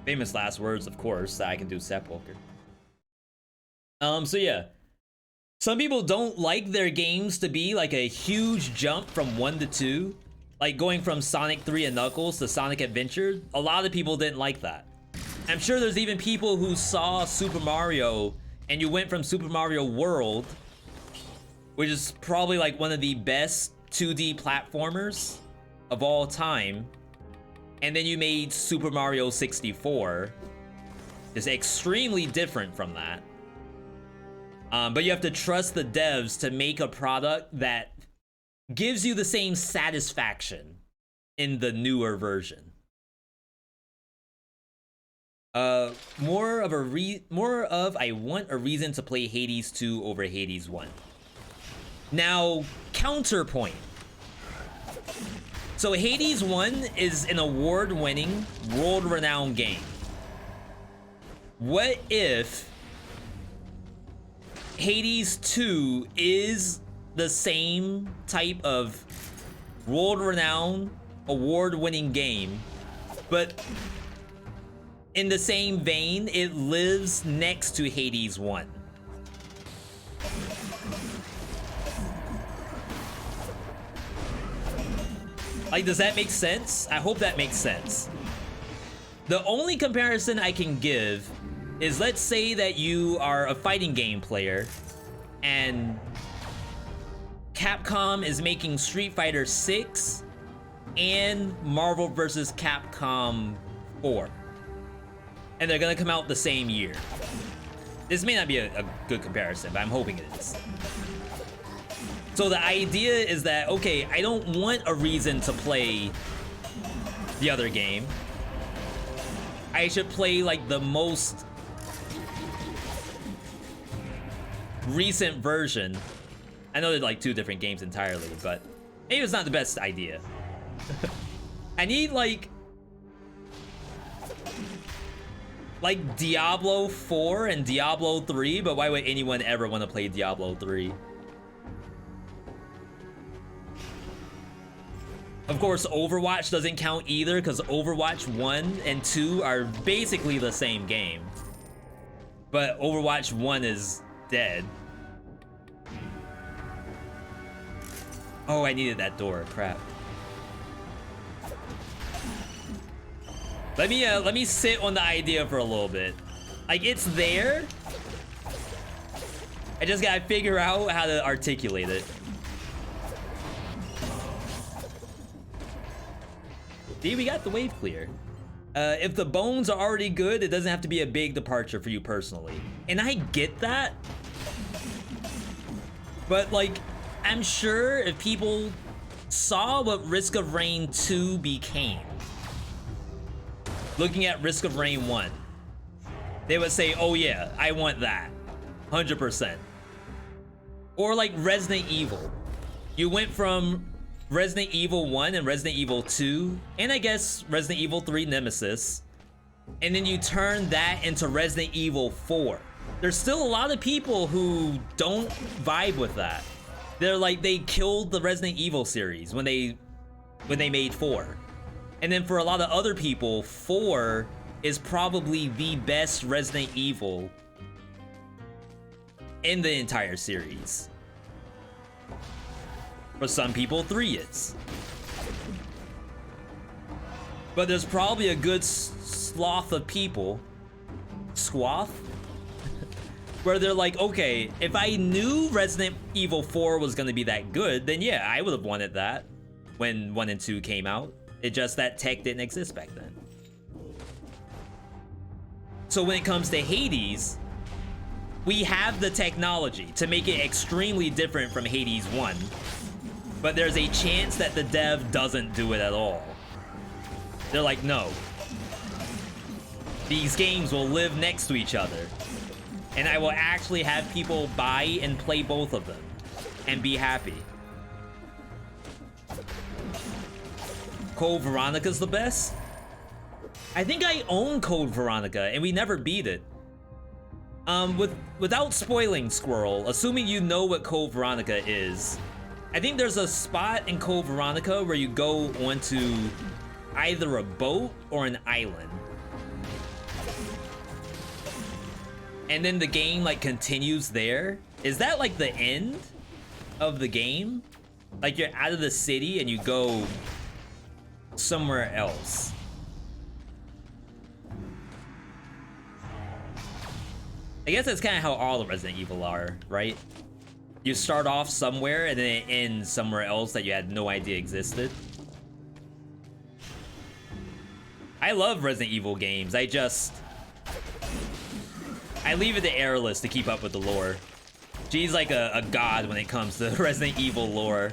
Famous last words, of course, that I can do Sepulcher. So yeah. Some people don't like their games to be like a huge jump from 1 to 2. Like going from Sonic 3 and Knuckles to Sonic Adventure. A lot of people didn't like that. I'm sure there's even people who saw Super Mario and you went from Super Mario World, which is probably like one of the best 2D platformers of all time, and then you made Super Mario 64. It's extremely different from that. But you have to trust the devs to make a product that gives you the same satisfaction in the newer version. More of I want a reason to play Hades 2 over Hades 1. Now, counterpoint. So Hades 1 is an award-winning, world-renowned game. What if Hades 2 is the same type of world-renowned, award-winning game, but in the same vein, it lives next to Hades 1? Like, does that make sense? I hope that makes sense. The only comparison I can give is, let's say that you are a fighting game player and Capcom is making Street Fighter 6 and Marvel vs. Capcom 4. And they're gonna come out the same year. This may not be a good comparison, but I'm hoping it is. So the idea is that, okay, I don't want a reason to play the other game. I should play like the most recent version. I know they're like two different games entirely, but maybe it's not the best idea. I need like Diablo 4 and Diablo 3, but why would anyone ever want to play Diablo 3? Of course, Overwatch doesn't count either, because Overwatch 1 and 2 are basically the same game. But Overwatch 1 is dead. Oh, I needed that door, crap. Let me sit on the idea for a little bit. Like, it's there. I just gotta figure out how to articulate it. See, we got the wave clear. If the bones are already good, it doesn't have to be a big departure for you personally. And I get that. But like, I'm sure if people saw what Risk of Rain 2 became, looking at Risk of Rain 1, they would say, oh yeah, I want that. 100%. Or like Resident Evil. You went from Resident Evil 1 and Resident Evil 2, and I guess Resident Evil 3 Nemesis, and then you turn that into Resident Evil 4. There's still a lot of people who don't vibe with that. They're like, they killed the Resident Evil series when they made 4. And then for a lot of other people, 4 is probably the best Resident Evil in the entire series. For some people, 3 is. But there's probably a good swath of people, where they're like, okay, if I knew Resident Evil 4 was gonna be that good, then yeah, I would have wanted that when 1 and 2 came out. It's just that tech didn't exist back then. So when it comes to Hades, we have the technology to make it extremely different from Hades 1. But there's a chance that the dev doesn't do it at all. They're like, no. These games will live next to each other. And I will actually have people buy and play both of them. And be happy. Code Veronica's the best? I think I own Code Veronica, and we never beat it. Without spoiling, Squirrel, assuming you know what Code Veronica is, I think there's a spot in Code Veronica where you go onto either a boat or an island. and then the game like continues there. Is that like the end of the game? Like you're out of the city and you go somewhere else. I guess that's kind of how all the Resident Evil are, right? You start off somewhere and then it ends somewhere else that you had no idea existed. I love Resident Evil games. I leave it to Airless to keep up with the lore. She's like a god when it comes to Resident Evil lore.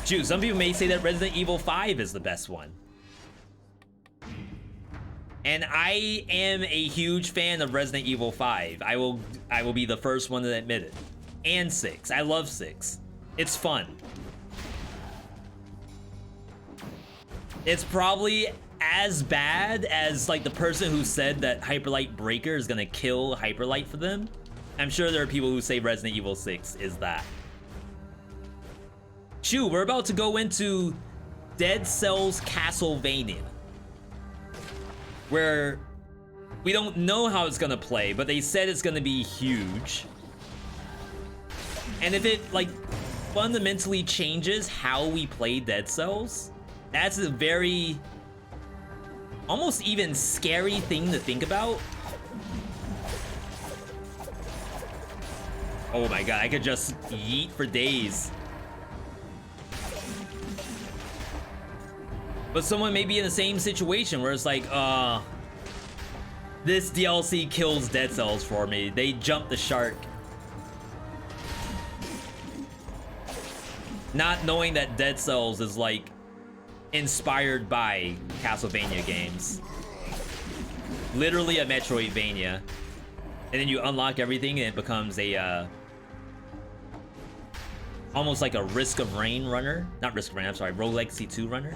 Shoot, some people may say that Resident Evil 5 is the best one. And I am a huge fan of Resident Evil 5. I will be the first one to admit it. And 6. I love 6. It's fun. It's probably as bad as like the person who said that Hyperlight Breaker is gonna kill Hyperlight for them. I'm sure there are people who say Resident Evil 6 is that. Shoot, we're about to go into Dead Cells Castlevania, where we don't know how it's gonna play, but they said it's gonna be huge. And if it like fundamentally changes how we play Dead Cells, that's a very almost even scary thing to think about. Oh my god, I could just yeet for days. But someone may be in the same situation where it's like, this DLC kills Dead Cells for me. They jumped the shark. Not knowing that Dead Cells is like inspired by Castlevania games. Literally a Metroidvania. And then you unlock everything and it becomes a, almost like a Risk of Rain runner. Not Risk of Rain, I'm sorry, Rogue Legacy 2 runner.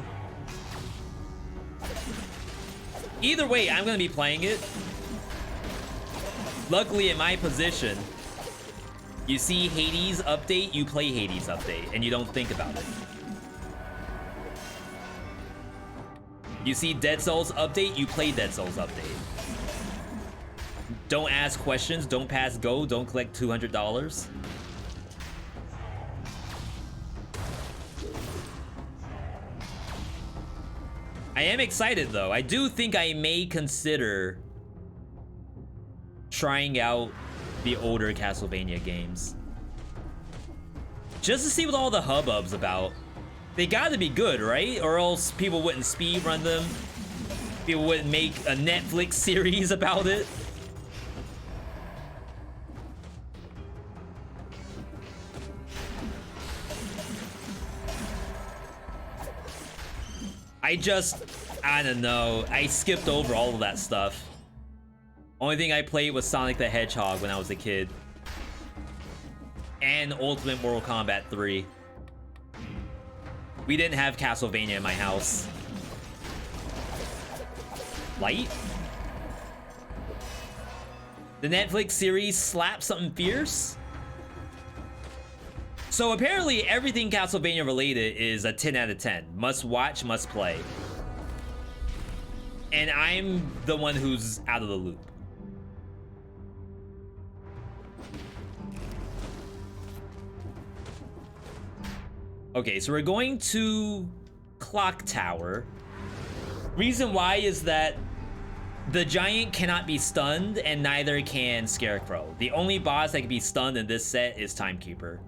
Either way, I'm gonna be playing it. Luckily, in my position, you see Hades update, you play Hades update, and you don't think about it. You see Dead Cells update, you play Dead Cells update. Don't ask questions, don't pass go, don't collect $200. I am excited though. I do think I may consider trying out the older Castlevania games. Just to see what all the hubbub's about. They gotta be good, right? Or else people wouldn't speedrun them. People wouldn't make a Netflix series about it. I don't know. I skipped over all of that stuff. Only thing I played was Sonic the Hedgehog when I was a kid. And Ultimate Mortal Kombat 3. We didn't have Castlevania in my house. Light? The Netflix series Slap Something Fierce? So apparently everything Castlevania related is a 10 out of 10. Must watch, must play. And I'm the one who's out of the loop. Okay, so we're going to Clock Tower. Reason why is that the giant cannot be stunned and neither can Scarecrow. The only boss that can be stunned in this set is Timekeeper.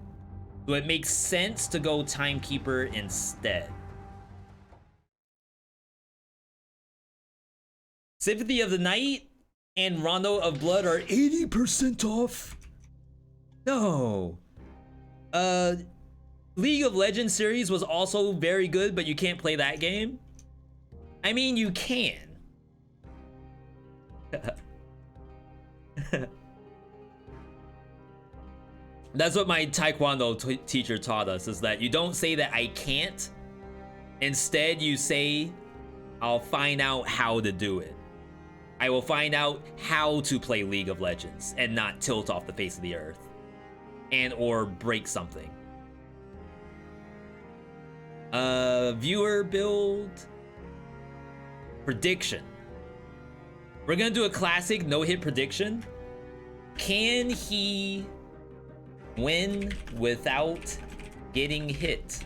So it makes sense to go Timekeeper instead. Symphony of the Night and Rondo of Blood are 80% off. No. League of Legends series was also very good, but you can't play that game. I mean, you can. That's what my Taekwondo teacher taught us, is that you don't say that I can't. Instead, you say, I'll find out how to do it. I will find out how to play League of Legends and not tilt off the face of the earth and or break something. Viewer build. Prediction. We're gonna do a classic no-hit prediction. Can he win without getting hit?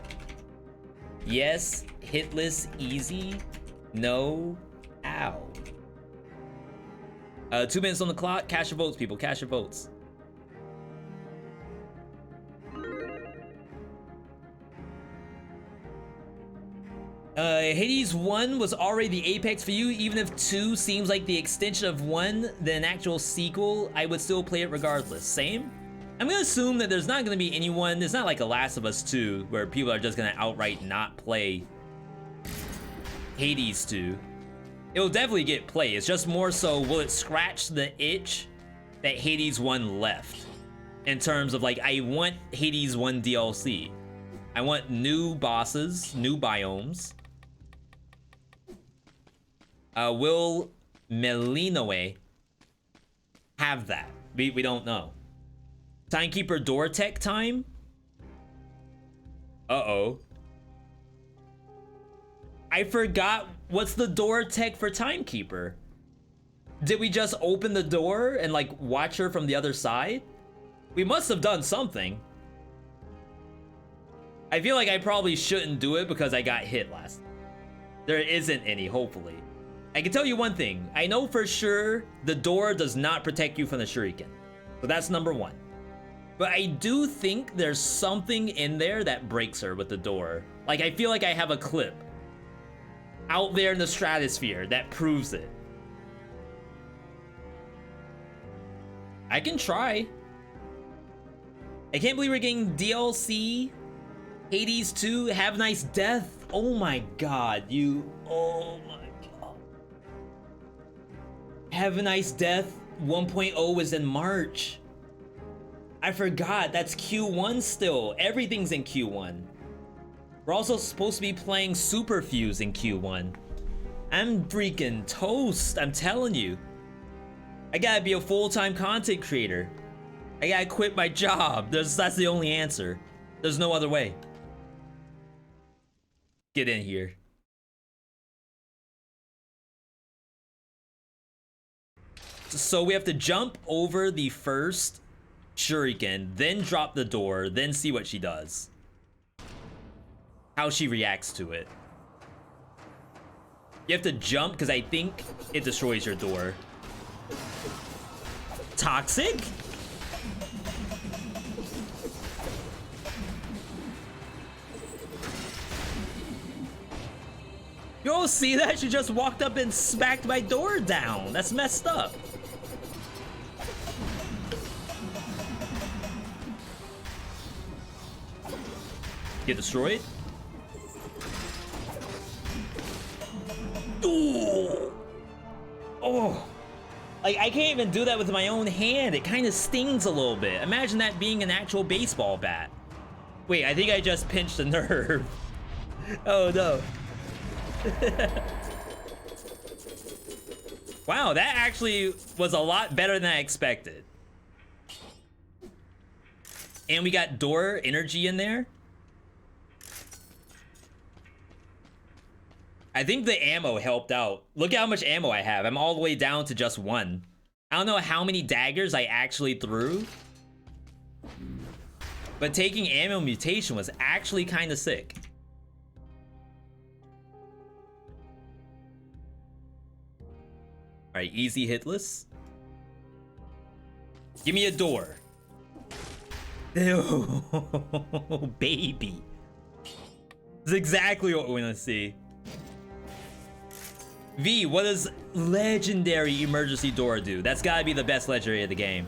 Yes, hitless, easy. No, ow. 2 minutes on the clock. Cash your votes, people. Cash your votes. Hades 1 was already the apex for you. Even if 2 seems like the extension of 1, then an actual sequel, I would still play it regardless. Same? I'm gonna assume that there's not gonna be anyone, it's not like a Last of Us 2, where people are just gonna outright not play Hades 2. It'll definitely get play. It's just more so, will it scratch the itch that Hades 1 left? In terms of like, I want Hades 1 DLC. I want new bosses, new biomes. Will Melinoe have that? We don't know. Timekeeper door tech time? Uh-oh. I forgot what's the door tech for Timekeeper. Did we just open the door and like watch her from the other side? We must have done something. I feel like I probably shouldn't do it because I got hit last time. There isn't any, hopefully. I can tell you one thing. I know for sure the door does not protect you from the shuriken. So that's number 1. But I do think there's something in there that breaks her with the door. Like, I feel like I have a clip out there in the stratosphere that proves it. I can try. I can't believe we're getting DLC. Hades 2, Have Nice Death. Oh my god, you. Oh my god. Have a Nice Death 1.0 is in March. I forgot, that's Q1 still. Everything's in Q1. We're also supposed to be playing Superfuse in Q1. I'm freaking toast, I'm telling you. I gotta be a full-time content creator. I gotta quit my job. That's the only answer. There's no other way. Get in here. So we have to jump over the first shuriken, then drop the door, then see what she does. How she reacts to it. You have to jump because I think it destroys your door. Toxic? Yo, see that? She just walked up and smacked my door down. That's messed up. Get destroyed? Ooh. Oh. Like, I can't even do that with my own hand. It kind of stings a little bit. Imagine that being an actual baseball bat. Wait, I think I just pinched a nerve. Oh, no. Wow, that actually was a lot better than I expected. And we got door energy in there. I think the ammo helped out. Look at how much ammo I have. I'm all the way down to just 1. I don't know how many daggers I actually threw, but taking ammo mutation was actually kind of sick. All right, easy hitless. Give me a door. Ew, baby. This is exactly what we want to see. V, what does legendary emergency door do? That's gotta be the best legendary of the game.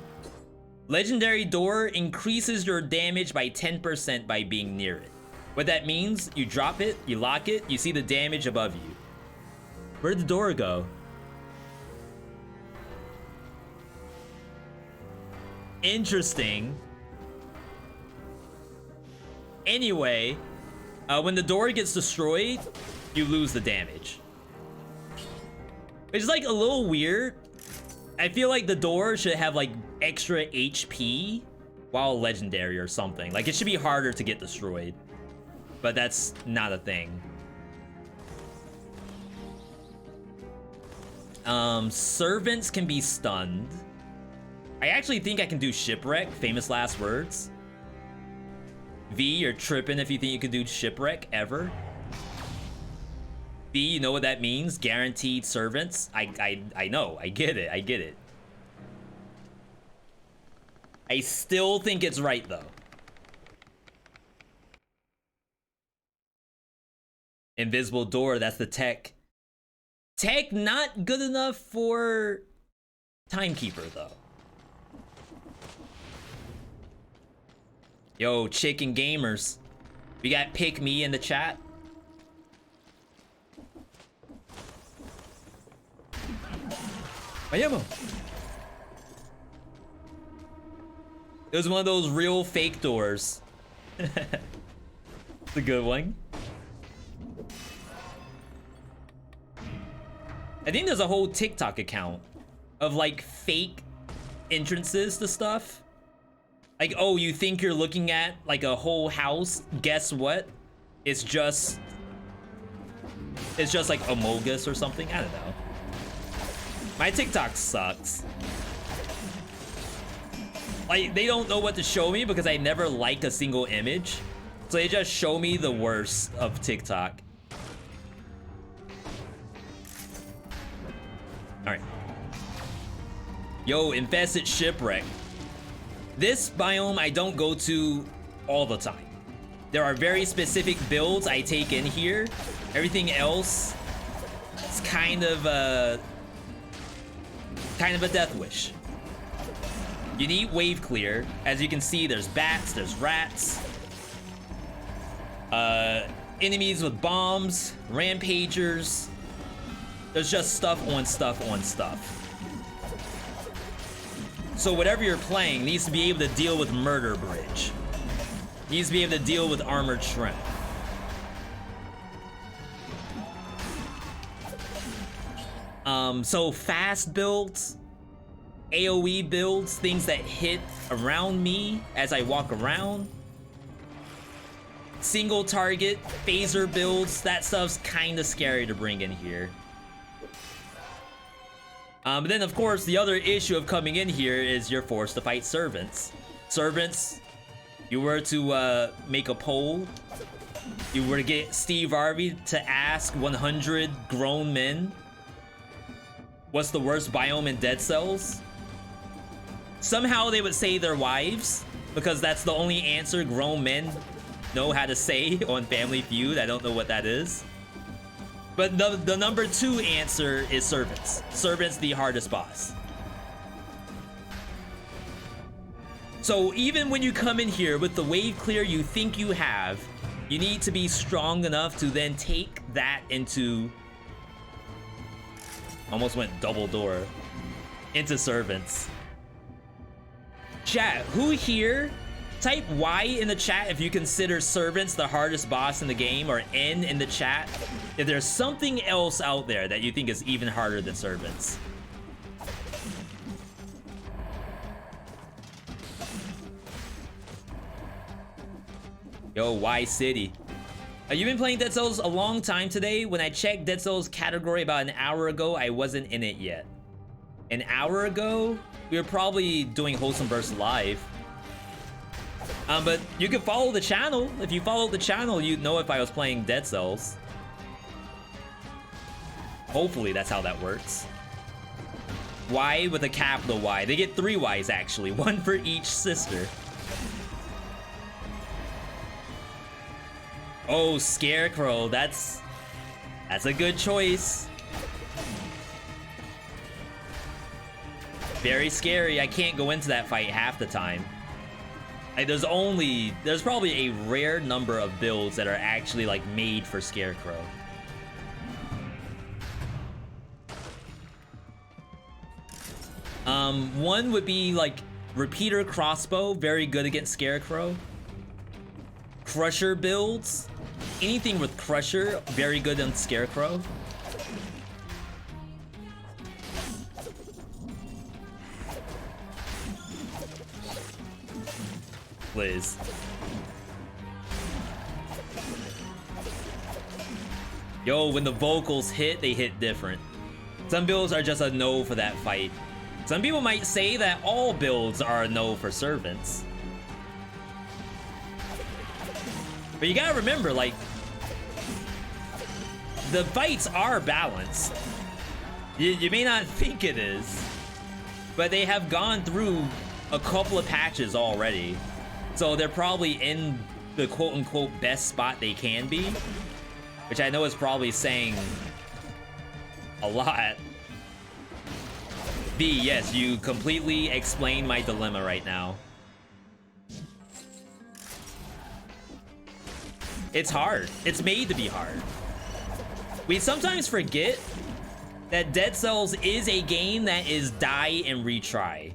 Legendary door increases your damage by 10% by being near it. What that means, you drop it, you lock it, you see the damage above you. Where'd the door go? Interesting. Anyway, when the door gets destroyed, you lose the damage. It's like a little weird. I feel like the door should have like extra HP while legendary or something. Like it should be harder to get destroyed, but that's not a thing. Servants can be stunned. I actually think I can do Shipwreck, famous last words. V, you're tripping if you think you can do Shipwreck ever. V, you know what that means? Guaranteed servants. I know, I get it, I get it. I still think it's right though. Invisible door, that's the tech. Tech not good enough for Timekeeper though. Yo, chicken gamers. We got Pick Me in the chat. It was one of those real fake doors. It's a good one. I think there's a whole TikTok account of like fake entrances to stuff. Like, oh, you think you're looking at like a whole house? Guess what? It's just like Amogus or something. I don't know. My TikTok sucks. Like, they don't know what to show me because I never like a single image. So they just show me the worst of TikTok. Alright. Yo, Infested Shipwreck. This biome I don't go to all the time. There are very specific builds I take in here. Everything else is kind of a death wish. You need wave clear. As you can see, there's bats, there's rats. Enemies with bombs, rampagers. There's just stuff on stuff on stuff. So whatever you're playing needs to be able to deal with Murder Bridge. Needs to be able to deal with Armored Shrimp. So fast builds, AoE builds, things that hit around me as I walk around. Single target, phaser builds, that stuff's kinda scary to bring in here. But then of course the other issue of coming in here is you're forced to fight servants. Servants, you were to make a poll, you were to get Steve Harvey to ask 100 grown men what's the worst biome in Dead Cells? Somehow they would say their wives, because that's the only answer grown men know how to say on Family Feud. I don't know what that is. But the number 2 answer is servants. Servants, the hardest boss. So even when you come in here with the wave clear you think you have, you need to be strong enough to then take that into... Almost went double door. Into servants. Chat, who here? Type Y in the chat if you consider servants the hardest boss in the game, or N in the chat if there's something else out there that you think is even harder than servants. Yo, Y City. You've been playing Dead Cells a long time today. When I checked Dead Cells category about an hour ago, I wasn't in it yet. An hour ago? We were probably doing Wholesome Burst live. But you can follow the channel. If you follow the channel, you'd know if I was playing Dead Cells. Hopefully that's how that works. Y with a capital Y. They get 3 Ys actually, 1 for each sister. Oh, Scarecrow, that's a good choice. Very scary. I can't go into that fight half the time. Like, there's probably a rare number of builds that are actually like made for Scarecrow. One would be like Repeater Crossbow, very good against Scarecrow. Crusher builds, anything with Crusher, very good on Scarecrow. Please. Yo, when the vocals hit, they hit different. Some builds are just a no for that fight. Some people might say that all builds are a no for servants. But you gotta remember, like, the fights are balanced. You may not think it is, but they have gone through a couple of patches already. So they're probably in the quote-unquote best spot they can be, which I know is probably saying a lot. V, yes, you completely explain my dilemma right now. It's hard. It's made to be hard. We sometimes forget that Dead Cells is a game that is die and retry.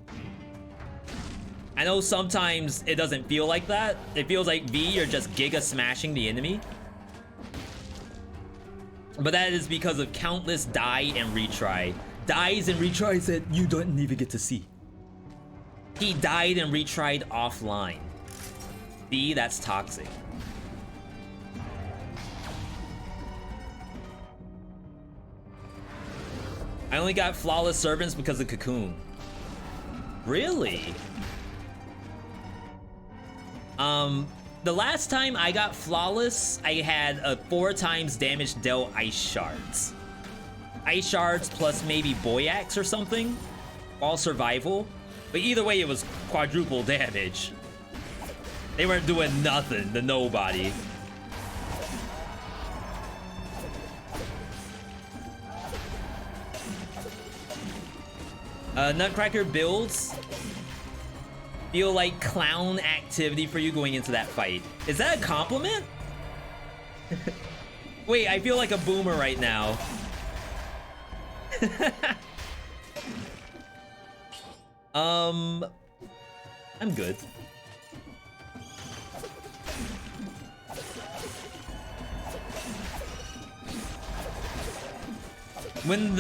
I know sometimes it doesn't feel like that. It feels like V, you're just giga smashing the enemy. But that is because of countless die and retry. Dies and retries that you don't even get to see. He died and retried offline. V, that's toxic. I only got flawless servants because of Cocoon. Really? The last time I got flawless, I had a 4 times damage dealt ice shards. Ice shards plus maybe boy axe or something. All survival. But either way, it was quadruple damage. They weren't doing nothing to nobody. Nutcracker builds feel like clown activity for you going into that fight. Is that a compliment? Wait, I feel like a boomer right now. I'm good. When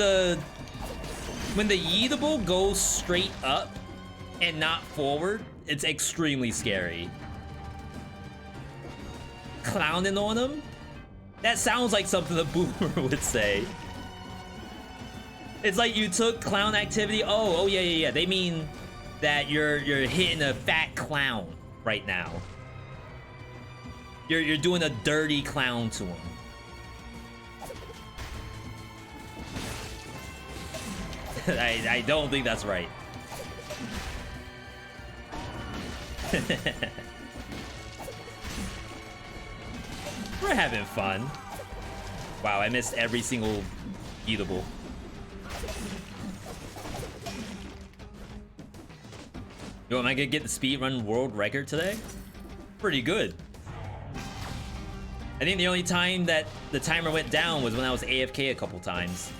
the yeetable goes straight up and not forward, it's extremely scary. Clowning on him? That sounds like something a boomer would say. It's like you took clown activity. Oh yeah. They mean that you're hitting a fat clown right now. You're doing a dirty clown to him. I don't think that's right. We're having fun. Wow, I missed every single eatable. Yo, am I gonna get the speedrun world record today? Pretty good. I think the only time that the timer went down was when I was AFK a couple times.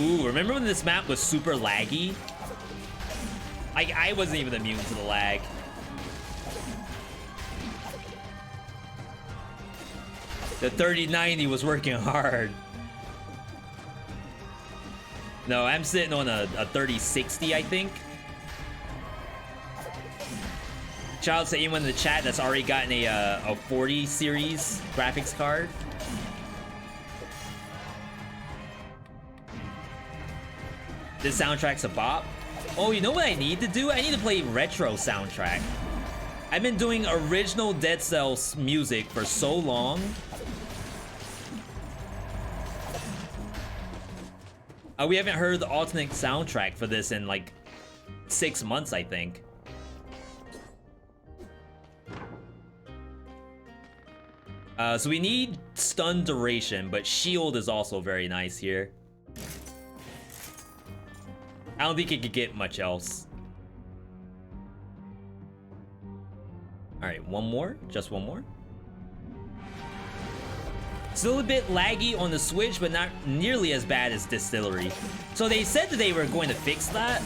Ooh, remember when this map was super laggy? I wasn't even immune to the lag. The 3090 was working hard. No, I'm sitting on a 3060, I think. Shout out to anyone in the chat that's already gotten a 40 series graphics card. This soundtrack's a bop. Oh, you know what I need to do? I need to play retro soundtrack. I've been doing original Dead Cells music for so long. We haven't heard the alternate soundtrack for this in like 6 months, I think. So we need stun duration, but shield is also very nice here. I don't think it could get much else. Alright, one more. Just one more. Still a bit laggy on the Switch, but not nearly as bad as Distillery. So they said that they were going to fix that.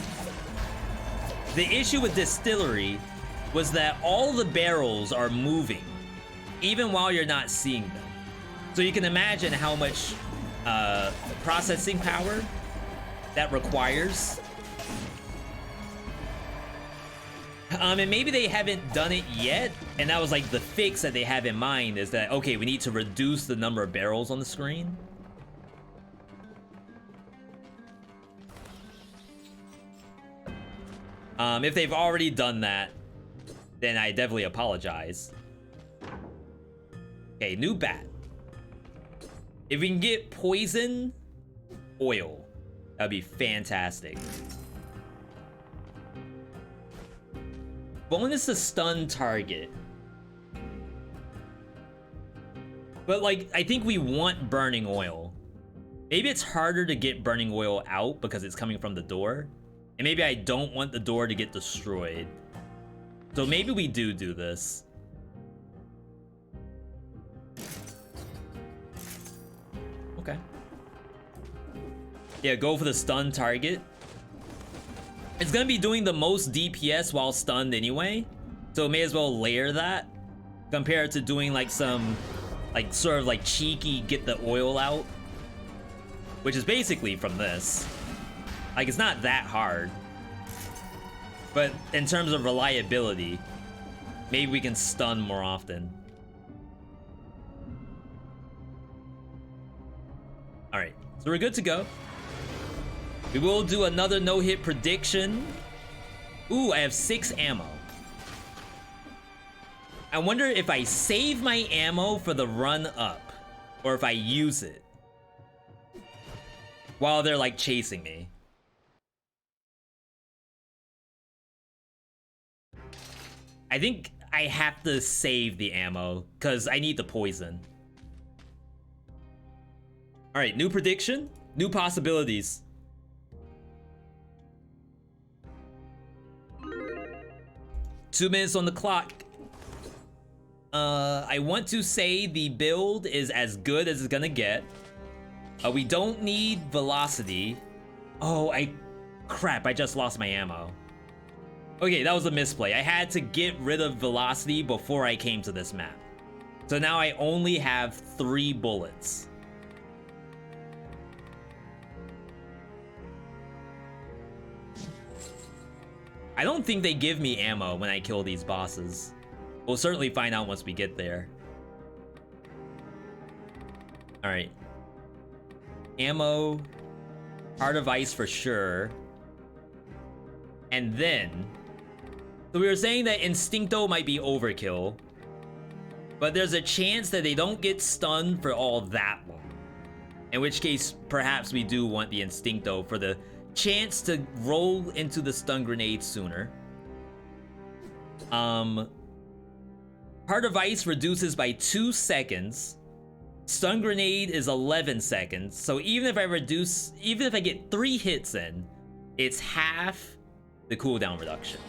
The issue with Distillery was that all the barrels are moving, even while you're not seeing them. So you can imagine how much processing power that requires. And maybe they haven't done it yet, and that was like the fix that they have in mind is that, okay, we need to reduce the number of barrels on the screen. If they've already done that, then I definitely apologize. Okay, new bat. If we can get poison oil, that'd be fantastic. Bonus to stun target. But like, I think we want burning oil. Maybe it's harder to get burning oil out because it's coming from the door. And maybe I don't want the door to get destroyed. So maybe we do this. Okay. Yeah, go for the stun target. It's gonna be doing the most DPS while stunned anyway, so may as well layer that compared to doing like some like sort of like cheeky get the oil out, which is basically from this. Like, it's not that hard, but in terms of reliability, maybe we can stun more often. All right, so we're good to go. We will do another no-hit prediction. Ooh, I have 6 ammo. I wonder if I save my ammo for the run up, or if I use it while they're like chasing me. I think I have to save the ammo because I need the poison. All right, new prediction, new possibilities. Two minutes on the clock. I want to say the build is as good as it's gonna get. We don't need velocity. Oh, crap, I just lost my ammo. Okay, that was a misplay. I had to get rid of velocity before I came to this map. So now I only have 3 bullets. I don't think they give me ammo when I kill these bosses. We'll certainly find out once we get there. All right. Ammo, Heart of Ice for sure. And then, so we were saying that Instincto might be overkill, but there's a chance that they don't get stunned for all that long. In which case, perhaps we do want the Instincto for the chance to roll into the stun grenade sooner. Heart of Ice reduces by 2 seconds. Stun grenade is 11 seconds. So even if I get 3 hits in, it's half the cooldown reduction.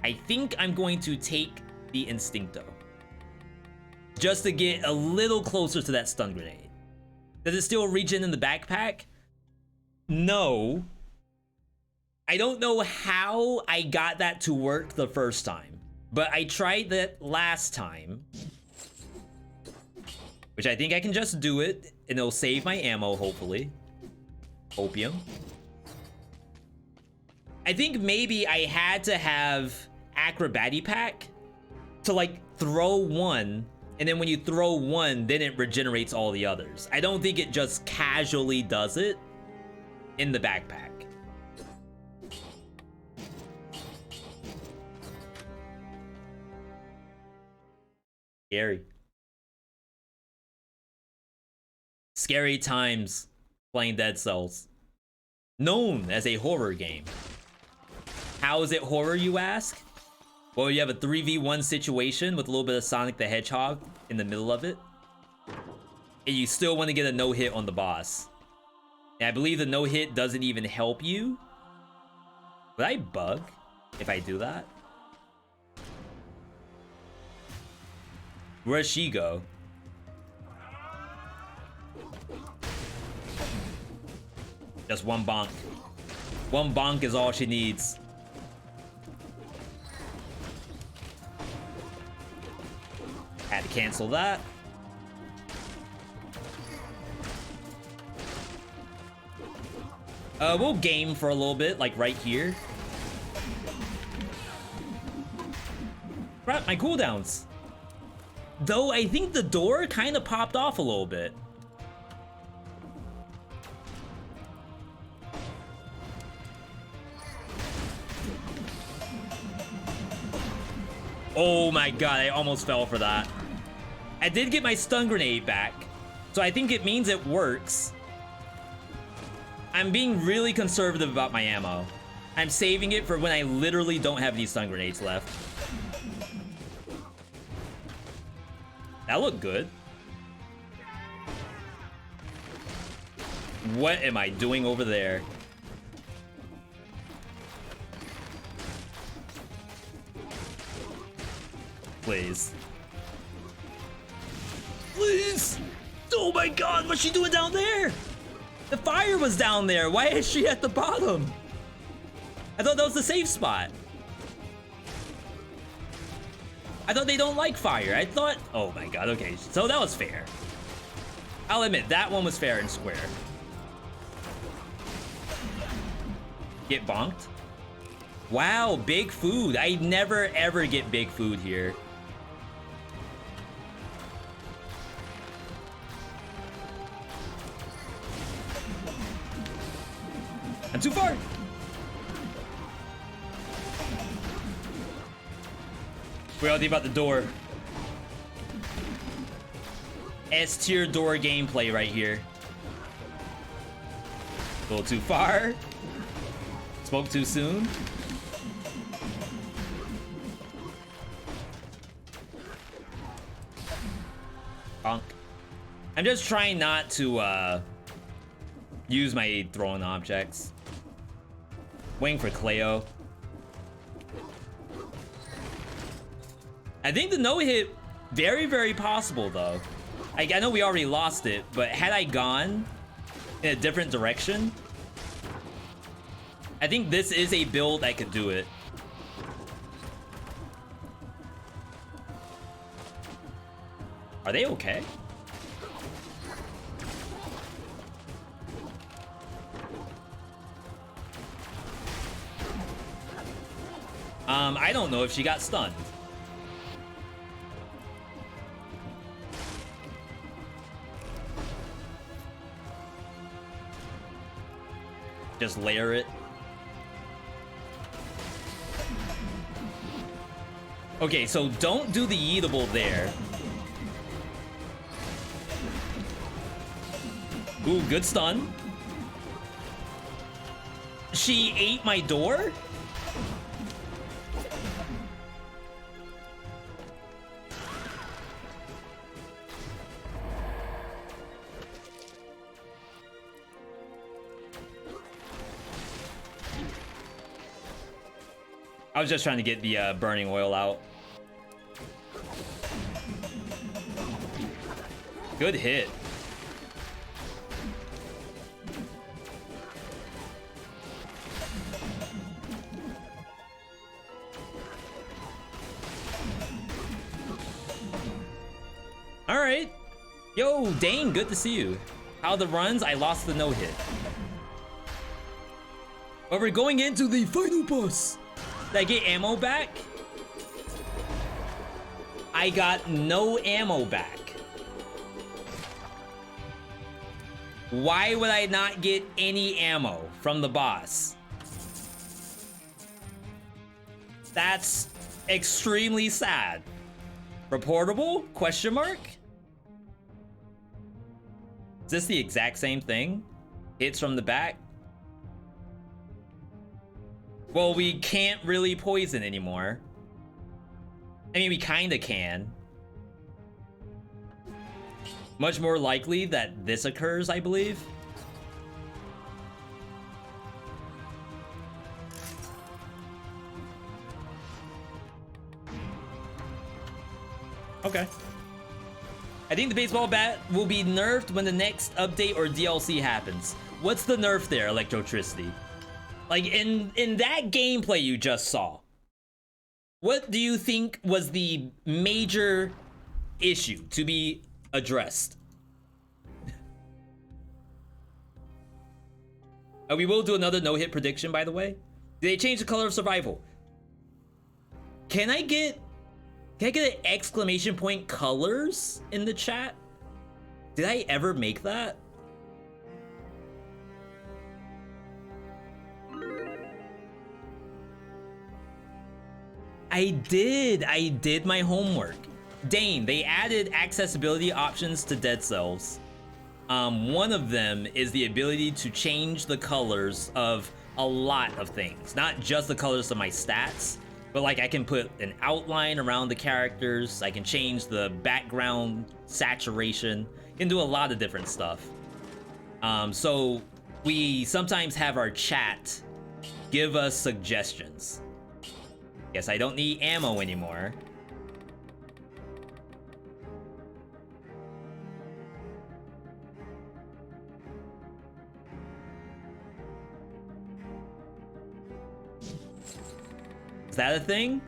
I think I'm going to take the Instincto just to get a little closer to that stun grenade. Does it still regen in the backpack? No. I don't know how I got that to work the first time, but I tried that last time, which I think I can just do it and it'll save my ammo, hopefully. Opium. I think maybe I had to have Acrobati Pack to like throw one, and then when you throw one, then it regenerates all the others. I don't think it just casually does it in the backpack. Scary. Scary times playing Dead Cells. Known as a horror game. How is it horror, you ask? Well, you have a 3v1 situation with a little bit of Sonic the Hedgehog in the middle of it. And you still want to get a no-hit on the boss. And I believe the no-hit doesn't even help you. Would I bug if I do that? Where'd she go? Just one bonk. One bonk is all she needs. Had to cancel that. We'll game for a little bit, like right here. Crap, my cooldowns. Though I think the door kind of popped off a little bit. Oh my god, I almost fell for that. I did get my stun grenade back, so I think it means it works. I'm being really conservative about my ammo. I'm saving it for when I literally don't have any stun grenades left. That looked good. What am I doing over there? Please. Please! Oh my god, what's she doing down there? The fire was down there. Why is she at the bottom? I thought that was the safe spot. I thought they don't like fire. I thought... Oh my god, okay. So that was fair. I'll admit, that one was fair and square. Get bonked? Wow, big food. I never ever get big food here. I'm too far. We're all about the door. S tier door gameplay right here. A little too far. Spoke too soon. Bonk. I'm just trying not to use my throwing objects. Waiting for Cleo. I think the no-hit, very, very possible though. I know we already lost it, but had I gone in a different direction, I think this is a build that could do it. Are they okay? I don't know if she got stunned. Just layer it. Okay, so don't do the yeetable there. Ooh, good stun. She ate my door? I was just trying to get the burning oil out. Good hit. All right. Yo, Dane, good to see you. How the runs? I lost the no-hit. But we're going into the final boss. Did I get ammo back? I got no ammo back. Why would I not get any ammo from the boss? That's extremely sad. Reportable? Question mark? Is this the exact same thing? Hits from the back? Well, we can't really poison anymore. I mean, we kinda can. Much more likely that this occurs, I believe. Okay. I think the baseball bat will be nerfed when the next update or DLC happens. What's the nerf there, Electrotricity? Like, in that gameplay you just saw, what do you think was the major issue to be addressed? We will do another no-hit prediction, by the way. Did they change the color of survival? Can I get Can I get an exclamation point colors in the chat? Did I ever make that? I did my homework. Dane, they added accessibility options to Dead Cells. One of them is the ability to change the colors of a lot of things. Not just the colors of my stats, but like I can put an outline around the characters. I can change the background saturation. You can do a lot of different stuff. So we sometimes have our chat give us suggestions. Guess I don't need ammo anymore. Is that a thing?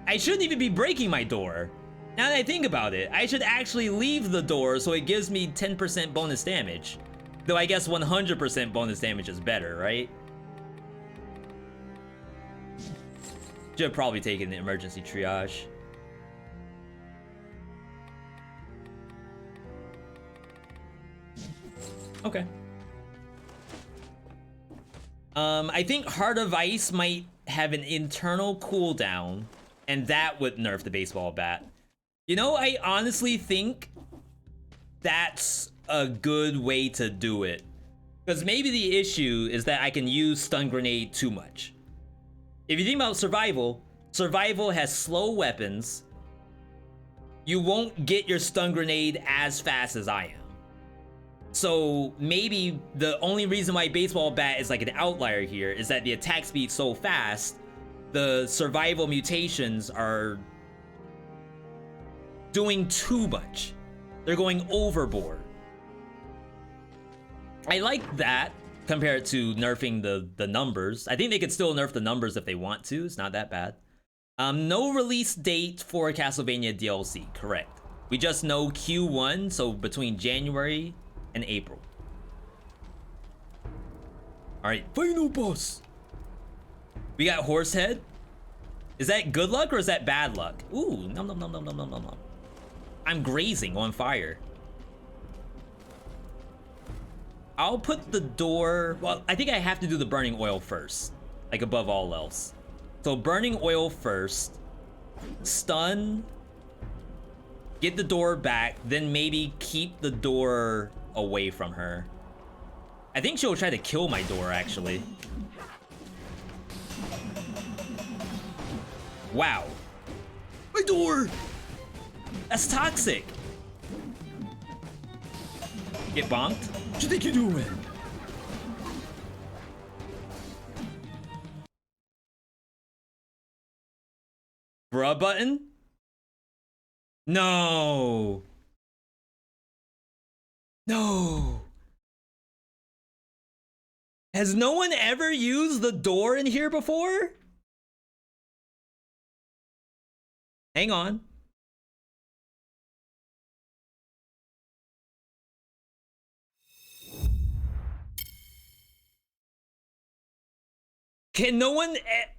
I shouldn't even be breaking my door. Now that I think about it, I should actually leave the door so it gives me 10% bonus damage. Though I guess 100% bonus damage is better, right? Should have probably taken the emergency triage. Okay. I think Heart of Ice might have an internal cooldown, and that would nerf the baseball bat. You know, I honestly think that's a good way to do it. Because maybe the issue is that I can use stun grenade too much. If you think about survival, survival has slow weapons. You won't get your stun grenade as fast as I am. So maybe the only reason why baseball bat is like an outlier here is that the attack speed's so fast, the survival mutations are doing too much. They're going overboard. I like that compared to nerfing the numbers. I think they could still nerf the numbers if they want to. It's not that bad. No release date for Castlevania DLC, correct. We just know Q1, so between January and April. All right, final boss. We got Horsehead. Is that good luck or is that bad luck? Ooh, nom nom nom nom nom nom nom nom. I'm grazing on fire. I'll put the door, well, I think I have to do the burning oil first, like above all else. So burning oil first, stun, get the door back, then maybe keep the door away from her. I think she'll try to kill my door, actually. Wow. My door! That's toxic. Get bonked? What you think you're doing? Bruh button? No. No. Has no one ever used the door in here before? Hang on.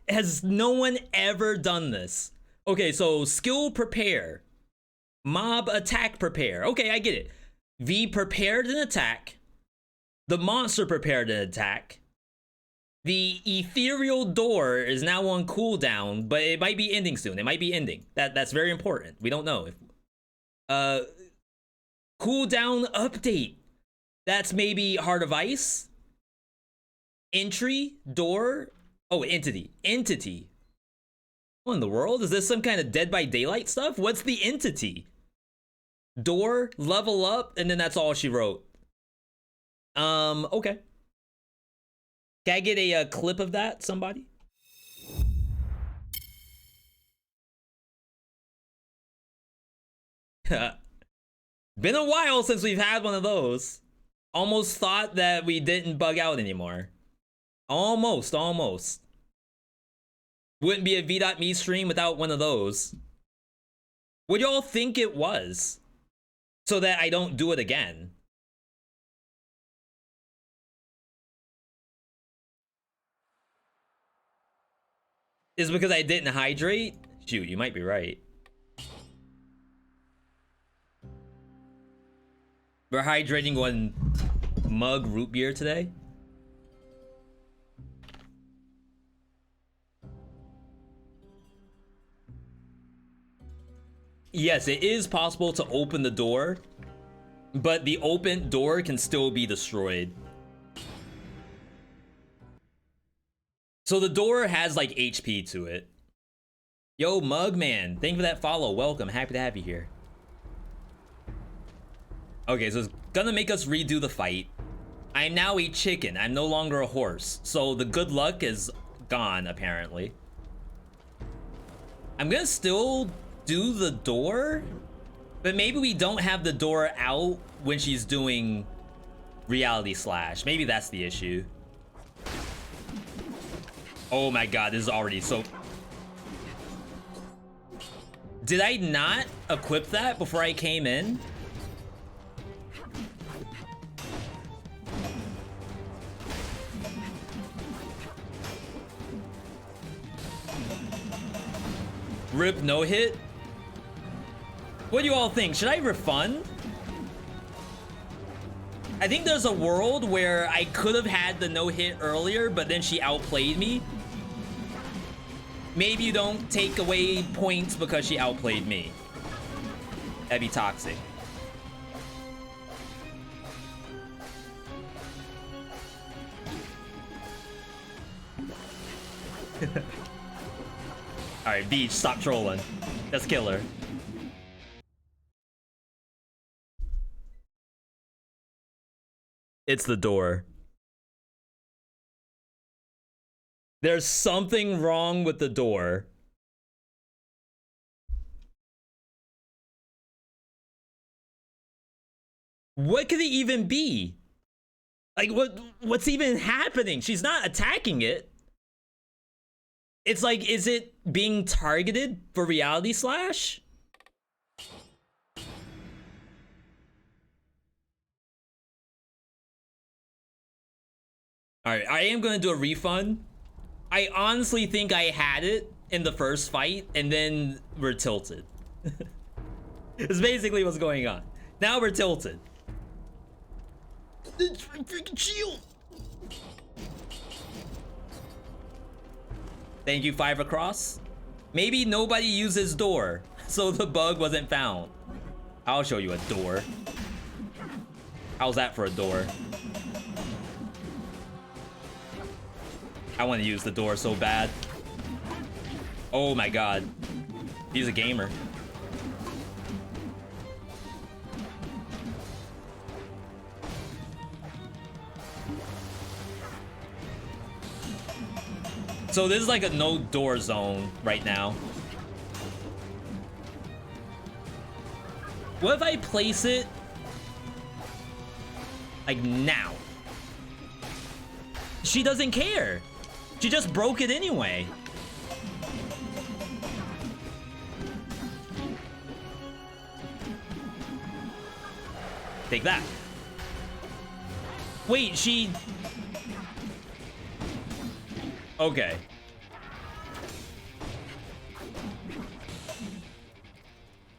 Has no one ever done this? Okay, so skill prepare. Mob attack prepare. Okay, I get it. V prepared an attack. The monster prepared an attack. The ethereal door is now on cooldown, but it might be ending soon. It might be ending. That's very important. We don't know. Cooldown update. That's maybe Heart of Ice. Entry, door. Oh, entity. Entity. What in the world? Is this some kind of Dead by Daylight stuff? What's the entity? Door, level up, and then that's all she wrote. Okay. Can I get a clip of that, somebody? Been a while since we've had one of those. Almost thought that we didn't bug out anymore. Almost. Wouldn't be a V.Me stream without one of those. What y'all think it was? So that I don't do it again. Is it because I didn't hydrate? Shoot, you might be right. We're hydrating one mug root beer today. Yes, it is possible to open the door, but the open door can still be destroyed. So the door has like HP to it. Yo, Mugman, thank you for that follow. Welcome, happy to have you here. Okay, so it's gonna make us redo the fight. I am now a chicken. I'm no longer a horse. So the good luck is gone, apparently. I'm gonna still do the door, but maybe we don't have the door out when she's doing Reality Slash. Maybe that's the issue. Oh my god, this is already so... Did I not equip that before I came in? Rip no hit? What do you all think? Should I refund? I think there's a world where I could have had the no hit earlier, but then she outplayed me. Maybe you don't take away points because she outplayed me. That'd be toxic. Alright, Beach, stop trolling. Let's kill her. It's the door. There's something wrong with the door. What could it even be? Like, what's even happening? She's not attacking it. It's like, is it being targeted for Reality Slash? Alright, I am gonna do a refund. I honestly think I had it in the first fight, and then we're tilted. It's basically what's going on. Now we're tilted. Freaking shield! Thank you, 5 across. Maybe nobody uses door, so the bug wasn't found. I'll show you a door. How's that for a door? I want to use the door so bad. Oh my god. He's a gamer. So this is like a no door zone right now. What if I place it like now? She doesn't care. She just broke it anyway. Take that. Wait, she... Okay.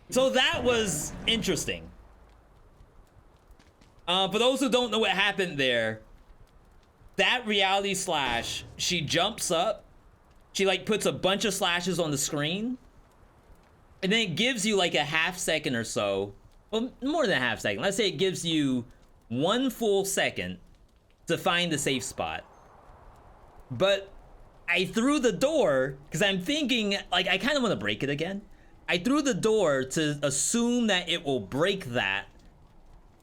So that was interesting. For those who don't know what happened there, that Reality Slash, she jumps up, she like puts a bunch of slashes on the screen, and then it gives you like a half second or so, well, more than a half second. Let's say it gives you 1 full second to find the safe spot. But I threw the door because I'm thinking, like, I kind of want to break it again. I threw the door to assume that it will break that,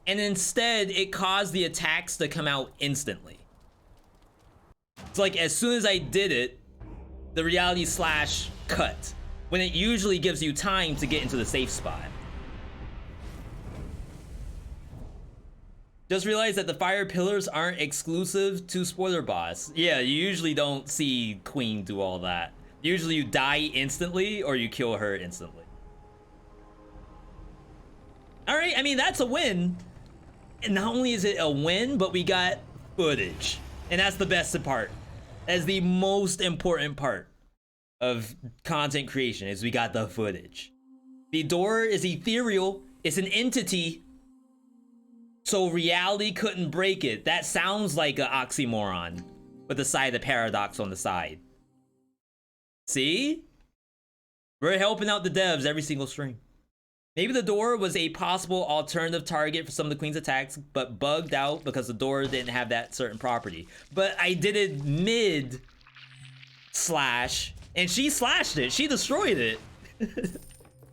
and instead it caused the attacks to come out instantly. It's like as soon as I did it, the Reality Slash cut, when it usually gives you time to get into the safe spot. Just realized that the fire pillars aren't exclusive to Spoiler Boss. Yeah, you usually don't see Queen do all that. Usually you die instantly or you kill her instantly. Alright, I mean, that's a win. And not only is it a win, but we got footage. And that's the best part. That's the most important part of content creation, is we got the footage. The door is ethereal. It's an entity. So reality couldn't break it. That sounds like an oxymoron with the side of the paradox on the side. See? We're helping out the devs every single stream. Maybe the door was a possible alternative target for some of the queen's attacks, but bugged out because the door didn't have that certain property. But I did it mid slash, and she slashed it. She destroyed it.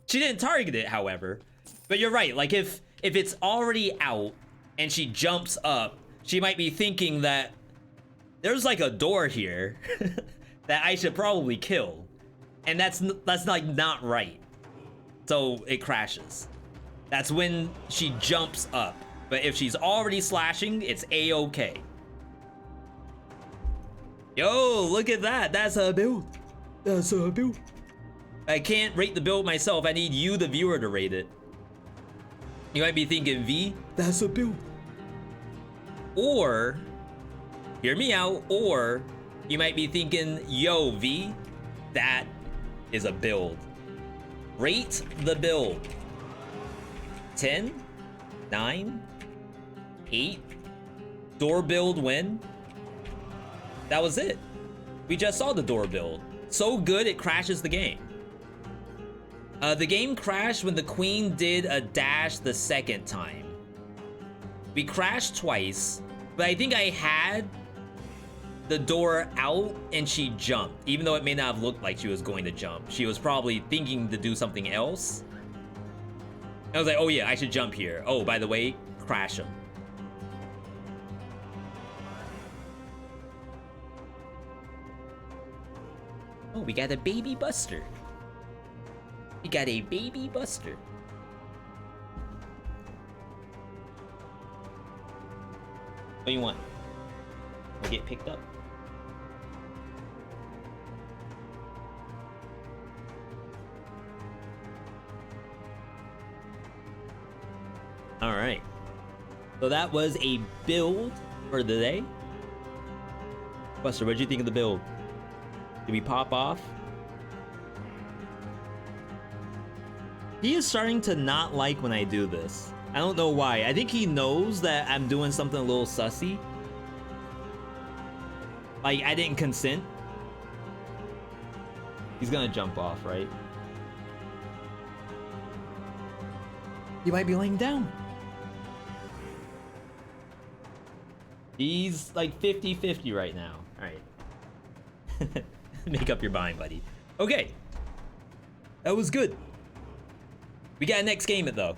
She didn't target it, however. But you're right, like if it's already out and she jumps up, she might be thinking that there's like a door here that I should probably kill. And that's like not right. So it crashes. That's when she jumps up. But if she's already slashing, it's a-okay. Yo, look at that. That's a build. That's a build. I can't rate the build myself. I need you, the viewer, to rate it. You might be thinking, V, that's a build. Or, hear me out, or you might be thinking, yo, V, that is a build. Rate the build. 10, 9, 8, door build win. That was it. We just saw the door build. So good it crashes the game. The game crashed when the queen did a dash the second time. We crashed twice, but I think I had the door out and she jumped, even though it may not have looked like she was going to jump. She was probably thinking to do something else. I was like, oh yeah, I should jump here. Oh, by the way, crash him. Oh, we got a baby buster. We got a baby buster. What do you want? I'll get picked up. All right. So that was a build for the day. Buster, what did you think of the build? Did we pop off? He is starting to not like when I do this. I don't know why. I think he knows that I'm doing something a little sussy. Like, I didn't consent. He's gonna jump off, right? He might be laying down. He's like 50-50 right now. Alright. Make up your mind, buddy. Okay. That was good. We got a next game it though.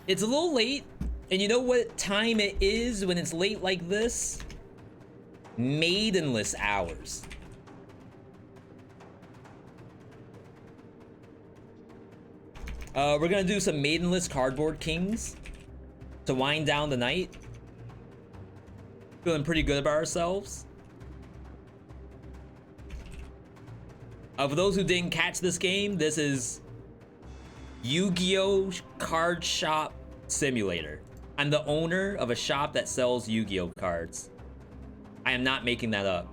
It's a little late, and you know what time it is when it's late like this? Maidenless hours. We're gonna do some maidenless cardboard kings to wind down the night. Feeling pretty good about ourselves. For those who didn't catch this game, this is Yu-Gi-Oh! Card Shop Simulator. I'm the owner of a shop that sells Yu-Gi-Oh! Cards. I am not making that up.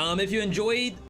If you enjoyed